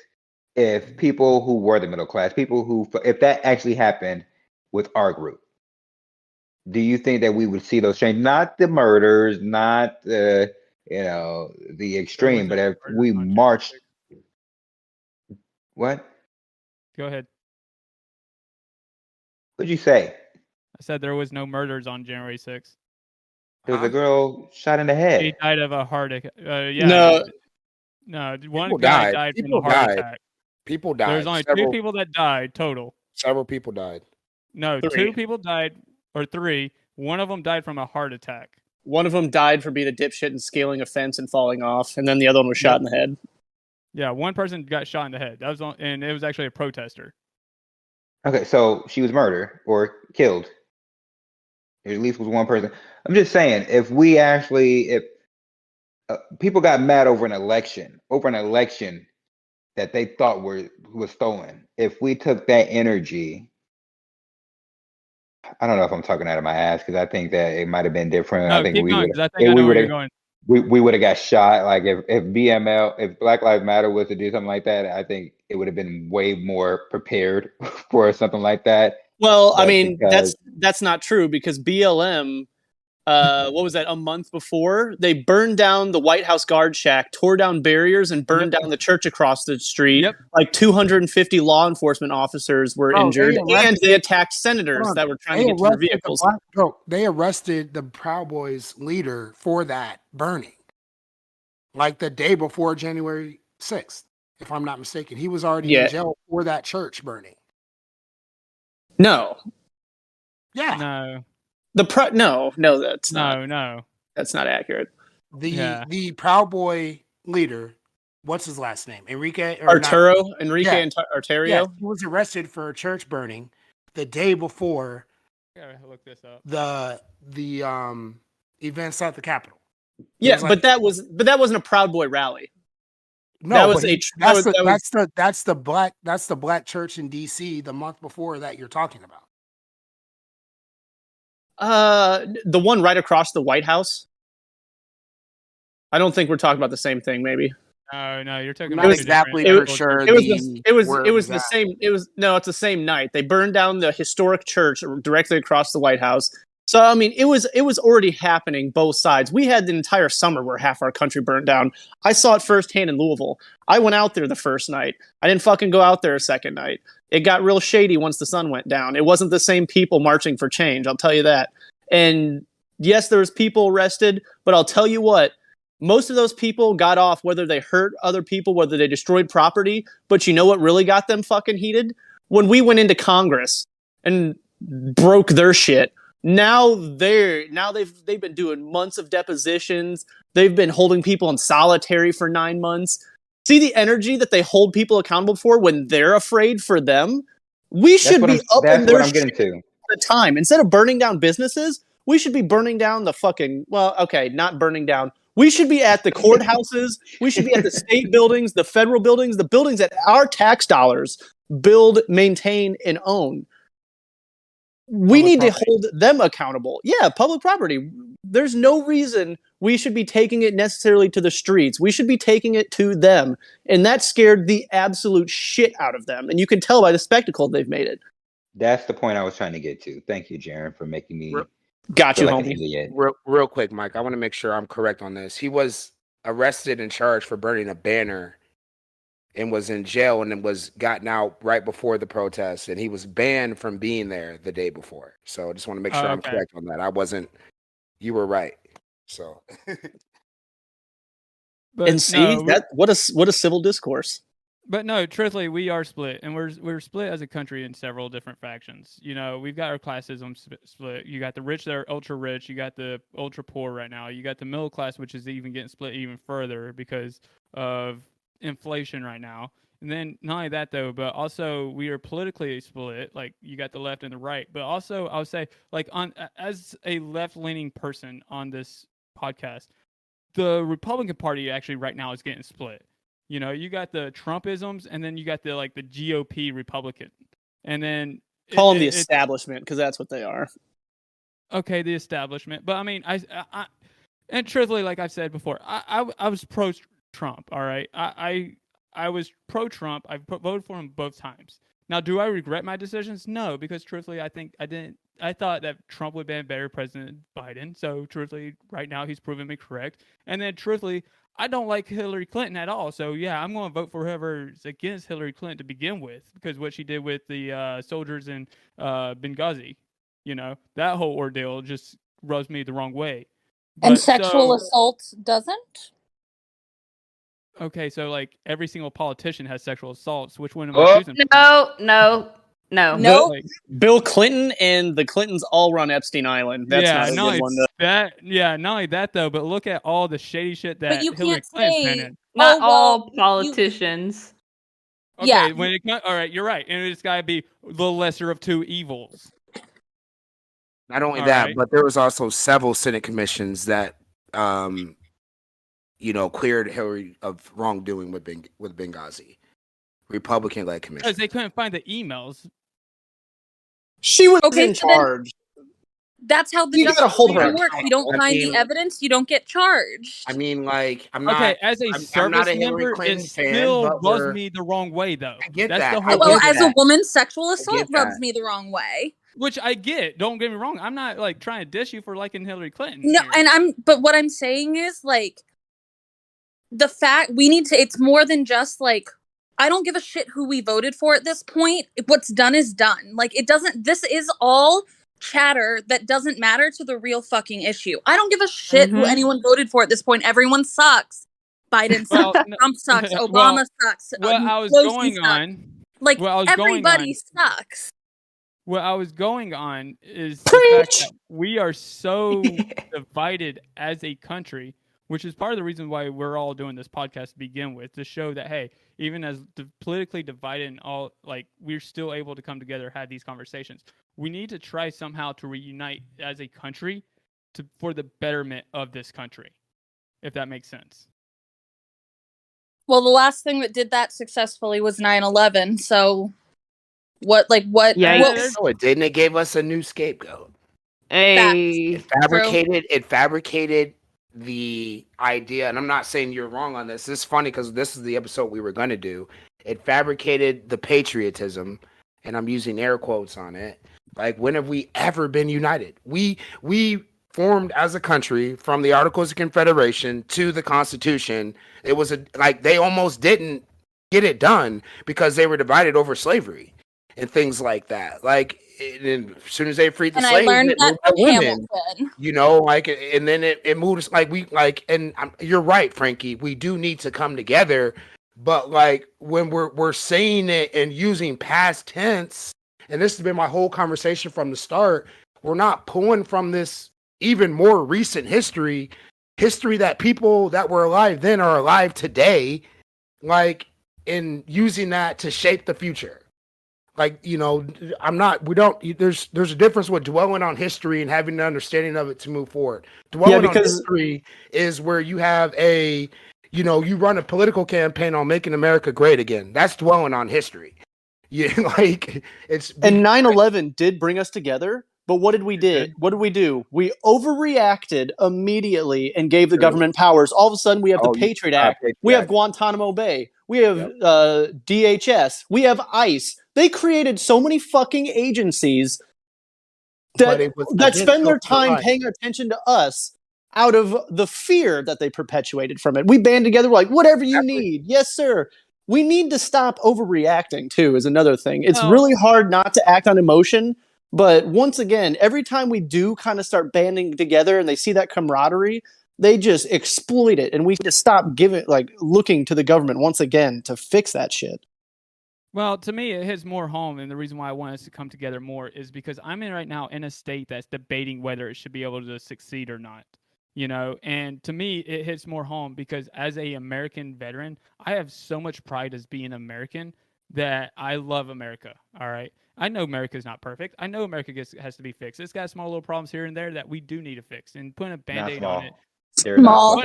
if people who were the middle class, if that actually happened with our group, do you think that we would see those change? Not the murders, not the extreme, but if we marched. What? Go ahead. What'd you say? I said there was no murders on January 6th. There was a girl shot in the head. She died of a heart attack. No. No, one guy died from a heart attack. People died. There's only 2 people that died total. Several people died. No, 3. 2 people died, or 3. One of them died from a heart attack. One of them died for being a dipshit and scaling a fence and falling off, and then the other one was shot in the head. Yeah, one person got shot in the head. And it was actually a protester. Okay, so she was murdered or killed. There at least was one person. I'm just saying, if people got mad over an election that they thought was stolen, if we took that energy, I don't know if I'm talking out of my ass, because I think that it might have been different. No, I think keep we going, would. 'cause I think I know where you're going. We would have got shot. Like if Black Lives Matter was to do something like that, I think it would have been way more prepared for something like that. Well, I mean, that's not true, because BLM, what was that, a month before? They burned down the White House guard shack, tore down barriers, and burned down the church across the street. Yep. Like 250 law enforcement officers were injured, and they attacked senators that were trying to get to their vehicles. They arrested the Proud Boys leader for that burning, like the day before January 6th, if I'm not mistaken. He was already in jail for that church burning. No. Yeah. No. No, that's not. No. That's not accurate. The Proud Boy leader, what's his last name? Enrique Arturo? Artero? Yeah, he was arrested for a church burning the day before look this up. the events at the Capitol. Yeah, but that wasn't a Proud Boy rally. No, that's the black church in DC the month before that you're talking about. The one right across the White House. I don't think we're talking about the same thing. Maybe. No, you're talking about exactly for sure. It was the same. It's the same night. They burned down the historic church directly across the White House. So I mean, it was already happening both sides. We had the entire summer where half our country burned down. I saw it firsthand in Louisville. I went out there the first night. I didn't fucking go out there a second night. It got real shady once the sun went down. It wasn't the same people marching for change, I'll tell you that. And yes, there was people arrested, but I'll tell you what, most of those people got off whether they hurt other people, whether they destroyed property. But you know what really got them fucking heated? When we went into Congress and broke their shit. Now they've been doing months of depositions. They've been holding people in solitary for 9 months. See the energy that they hold people accountable for when they're afraid for them? We should be up in their shit all the time. Instead of burning down businesses, we should be burning down not burning down. We should be at the courthouses. We should be at the state buildings, the federal buildings, the buildings that our tax dollars build, maintain, and own. We need to hold them accountable. Yeah, public property. There's no reason we should be taking it necessarily to the streets. We should be taking it to them. And that scared the absolute shit out of them. And you can tell by the spectacle they've made it. That's the point I was trying to get to. Thank you, Jaren, for making me Got you, Feel like an homie. idiot. Real quick, Mike. I want to make sure I'm correct on this. He was arrested and charged for burning a banner, and was in jail, and then was gotten out right before the protest, and he was banned from being there the day before. So I just want to make sure I'm correct on that. I wasn't. You were right. So. But And see, no, what a civil discourse. But no, truthfully, we are split, and we're split as a country in several different factions. You know, we've got our classism split. You got the rich that are ultra rich. You got the ultra poor right now. You got the middle class, which is even getting split even further because of inflation right now. And then not only that though, but also we are politically split. Like you got the left and the right. But also, I would say, like as a left-leaning person on this podcast, the Republican Party actually right now is getting split. You know, you got the Trumpisms, and then you got the GOP Republican, and then call them the establishment because that's what they are. Okay, the establishment, but I mean, I and truthfully, like I've said before, I was pro-Trump. All right, I was pro-Trump. I voted for him both times. Now, do I regret my decisions? No, because truthfully, I think I didn't. I thought that Trump would have been better President Biden. So truthfully, right now he's proven me correct. And then truthfully, I don't like Hillary Clinton at all. So yeah, I'm going to vote for whoever's against Hillary Clinton to begin with, because what she did with the soldiers in Benghazi, you know, that whole ordeal just rubs me the wrong way. And sexual assault doesn't? Okay, so like every single politician has sexual assaults. Which one am I choosing? No. Bill Clinton and the Clintons all run Epstein Island. That's not a good one. Not only that though, but look at all the shady shit that Hillary Clinton's been in. Not all politicians. Okay, yeah. All right, you're right, and it's got to be the lesser of two evils. Not only that, but there was also several Senate commissions that, cleared Hillary of wrongdoing with Benghazi. Republican-led commission. Because they couldn't find the emails. She was in charge. That's how the justice system works. You don't find the evidence, you don't get charged. I mean, like, I'm not. Okay, as a service member, it still rubs me the wrong way, though. I get That's that. The whole well, as a woman, sexual assault rubs me the wrong way. Which I get. Don't get me wrong. I'm not like trying to dish you for liking Hillary Clinton. No, but what I'm saying is like the fact we need to. It's more than just like. I don't give a shit who we voted for at this point. What's done is done. Like, it doesn't, this is all chatter that doesn't matter to the real fucking issue. I don't give a shit who anyone voted for at this point. Everyone sucks. Biden sucks. Trump sucks. Obama sucks. What I was going on. Like, everybody sucks. What I was going on is the fact that we are so divided as a country, which is part of the reason why we're all doing this podcast to begin with, to show that, hey, even as politically divided and all, like, we're still able to come together, have these conversations. We need to try somehow to reunite as a country for the betterment of this country, if that makes sense. Well, the last thing that did that successfully was 9/11. So what? Yeah, no, it didn't. It gave us a new scapegoat. Hey, It fabricated the idea, and I'm not saying you're wrong on this. It's funny because this is the episode we were going to do. It fabricated the patriotism, and I'm using air quotes on it. Like, when have we ever been united? We formed as a country from the Articles of Confederation to the Constitution. It was they almost didn't get it done because they were divided over slavery and things like that. Like, as soon as they freed the slaves, I learned that from women, and then it moved. And you're right, Frankie. We do need to come together, but like when we're saying it and using past tense, and this has been my whole conversation from the start. We're not pulling from this even more recent history that people that were alive then are alive today, like, in using that to shape the future. Like, there's a difference with dwelling on history and having an understanding of it to move forward. Dwelling on history is where you have you run a political campaign on making America great again. That's dwelling on history. And 9/11 did bring us together, but what did we do? We overreacted immediately and gave the government powers. All of a sudden, we have the Patriot Act. We have Guantanamo Bay. We have DHS. We have ICE. They created so many fucking agencies but it was that against spend their North time Carolina. paying attention to us out of the fear that they perpetuated from it. We band together, we're like, whatever you need. Yes, sir. We need to stop overreacting, too, is another thing. It's really hard not to act on emotion. But once again, every time we do kind of start banding together and they see that camaraderie, they just exploit it. And we need to stop looking to the government once again to fix that shit. Well, to me, it hits more home, and the reason why I want us to come together more is because I'm right now in a state that's debating whether it should be able to succeed or not. And to me, it hits more home because as a American veteran, I have so much pride as being American that I love America. All right, I know America's not perfect. I know America has to be fixed. It's got small little problems here and there that we do need to fix, and putting a Band-Aid on it. They're not Small.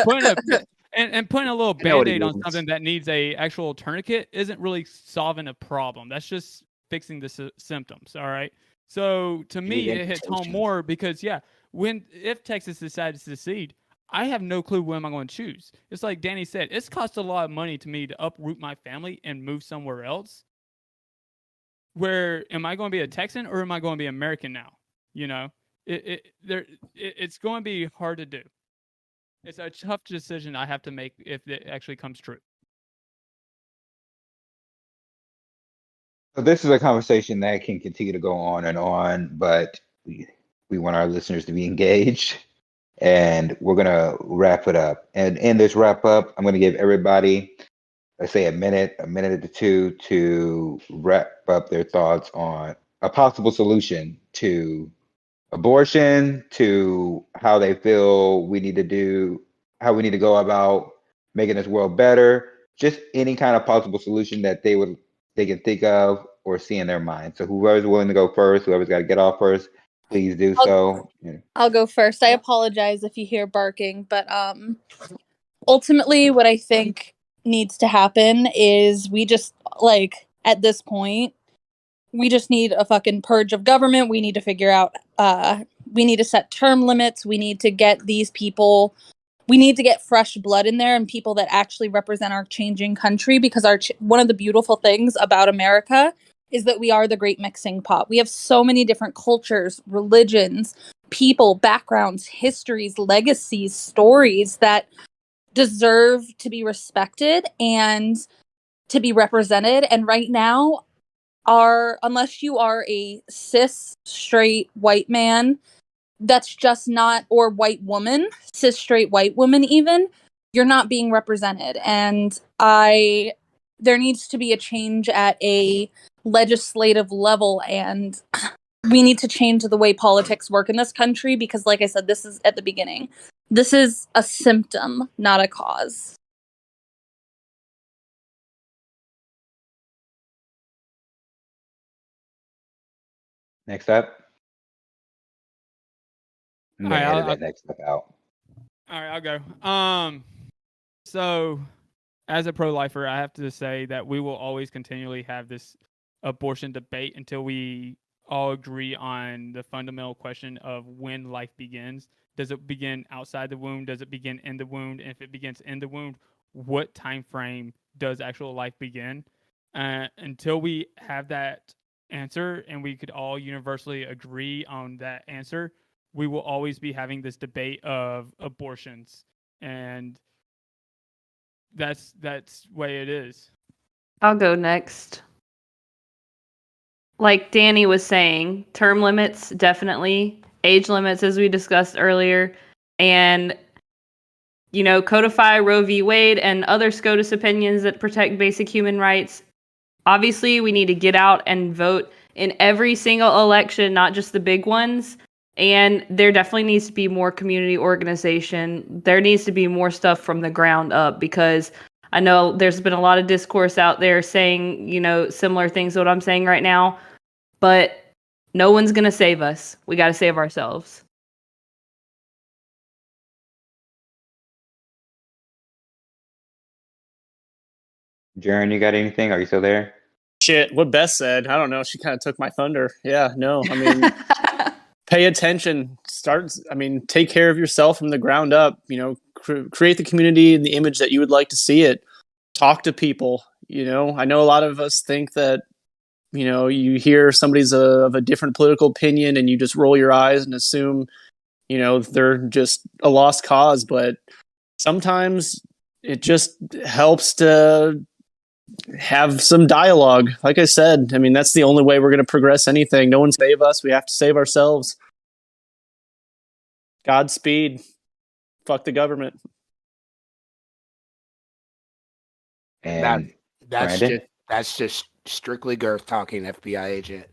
Putting a little Band-Aid on something that needs a actual tourniquet isn't really solving a problem. That's just fixing the symptoms. All right. So to me, it hits home more because if Texas decides to secede, I have no clue what am I going to choose. It's like Dani said, it's cost a lot of money to me to uproot my family and move somewhere else. Where am I going to be a Texan or am I going to be American now? It's going to be hard to do. It's a tough decision I have to make if it actually comes true. So this is a conversation that can continue to go on, but we want our listeners to be engaged, and we're gonna wrap it up. And in this wrap up, I'm gonna give everybody, let's say a minute or two to wrap up their thoughts on a possible solution to abortion, to how they feel how we need to go about making this world better, just any kind of possible solution that they can think of or see in their mind. So whoever's willing to go first, whoever's got to get off first, please do so. I'll go first. I apologize if you hear barking, but ultimately what I think needs to happen is we just, at this point, we just need a fucking purge of government. We need to figure out, we need to set term limits. We need to get these people, we need to get fresh blood in there and people that actually represent our changing country, because one of the beautiful things about America is that we are the great mixing pot. We have so many different cultures, religions, people, backgrounds, histories, legacies, stories that deserve to be respected and to be represented. And right now, unless you are a cis, straight, white man, that's just not, or white woman, cis, straight, white woman even, you're not being represented. And there needs to be a change at a legislative level, and we need to change the way politics work in this country, because like I said, this is at the beginning. This is a symptom, not a cause. Next up. I'm gonna All right, edit that next step out. All right, I'll go. So as a pro-lifer, I have to say that we will always continually have this abortion debate until we all agree on the fundamental question of when life begins. Does it begin outside the womb? Does it begin in the womb? And if it begins in the womb, what time frame does actual life begin? Until we have that answer and we could all universally agree on that answer, we will always be having this debate of abortions, and that's the way it is. I'll go next. Like Dani was saying, term limits, definitely. Age limits, as we discussed earlier. And, codify Roe v. Wade and other SCOTUS opinions that protect basic human rights. Obviously, we need to get out and vote in every single election, not just the big ones. And there definitely needs to be more community organization. There needs to be more stuff from the ground up, because I know there's been a lot of discourse out there saying, similar things to what I'm saying right now, but no one's going to save us. We got to save ourselves. Jaren, you got anything? Are you still there? Shit, what Beth said, I don't know. She kind of took my thunder. Yeah, no, I mean, pay attention. Take care of yourself from the ground up. Create the community in the image that you would like to see it. Talk to people. I know a lot of us think that you hear somebody's of a different political opinion and you just roll your eyes and assume, they're just a lost cause. But sometimes it just helps to have some dialogue. Like I said, I mean, that's the only way we're going to progress anything. No one save us. We have to save ourselves. Godspeed. Fuck the government. And Brandon? That's just strictly Girth talking, FBI agent.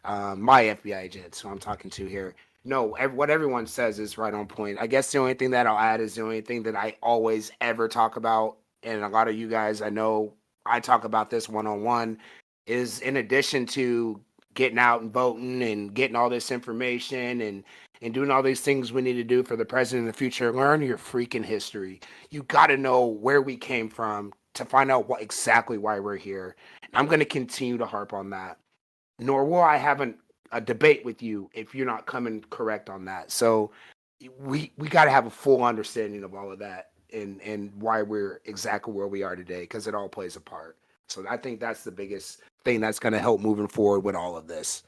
My FBI agent, so I'm talking to here. No, what everyone says is right on point. I guess the only thing that I'll add is the only thing that I always ever talk about, and a lot of you guys, I know I talk about this one-on-one, is in addition to getting out and voting and getting all this information and doing all these things we need to do for the president in the future, learn your freaking history. You got to know where we came from to find out exactly why we're here. I'm going to continue to harp on that. Nor will I have a debate with you if you're not coming correct on that. So we got to have a full understanding of all of that and why we're exactly where we are today, because it all plays a part. So I think that's the biggest thing that's going to help moving forward with all of this.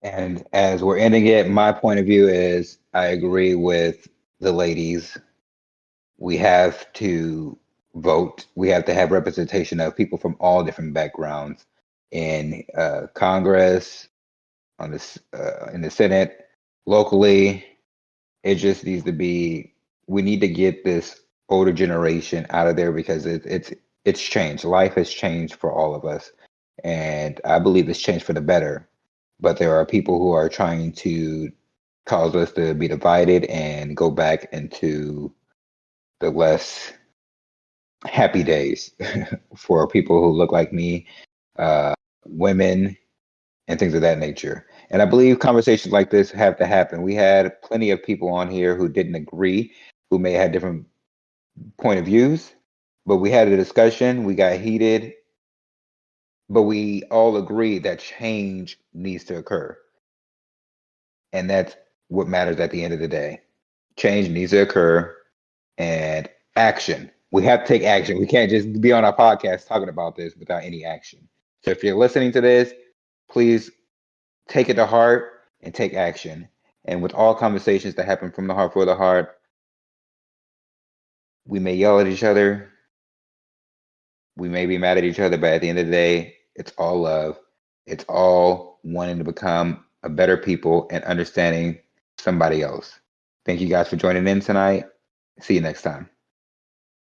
And as we're ending it, my point of view is I agree with the ladies. We have to vote. We have to have representation of people from all different backgrounds in Congress, in the Senate, locally. It just needs to be. We need to get this older generation out of there because it's changed. Life has changed for all of us, and I believe it's changed for the better. But there are people who are trying to cause us to be divided and go back into the less happy days for people who look like me, women, and things of that nature. And I believe conversations like this have to happen. We had plenty of people on here who didn't agree, who may have different point of views, but we had a discussion, we got heated, but we all agreed that change needs to occur. And that's what matters at the end of the day. Change needs to occur, and action. We have to take action. We can't just be on our podcast talking about this without any action. So if you're listening to this, please take it to heart and take action. And with all conversations that happen from the heart for the heart, we may yell at each other. We may be mad at each other, but at the end of the day, it's all love. It's all wanting to become a better people and understanding somebody else. Thank you guys for joining in tonight. See you next time.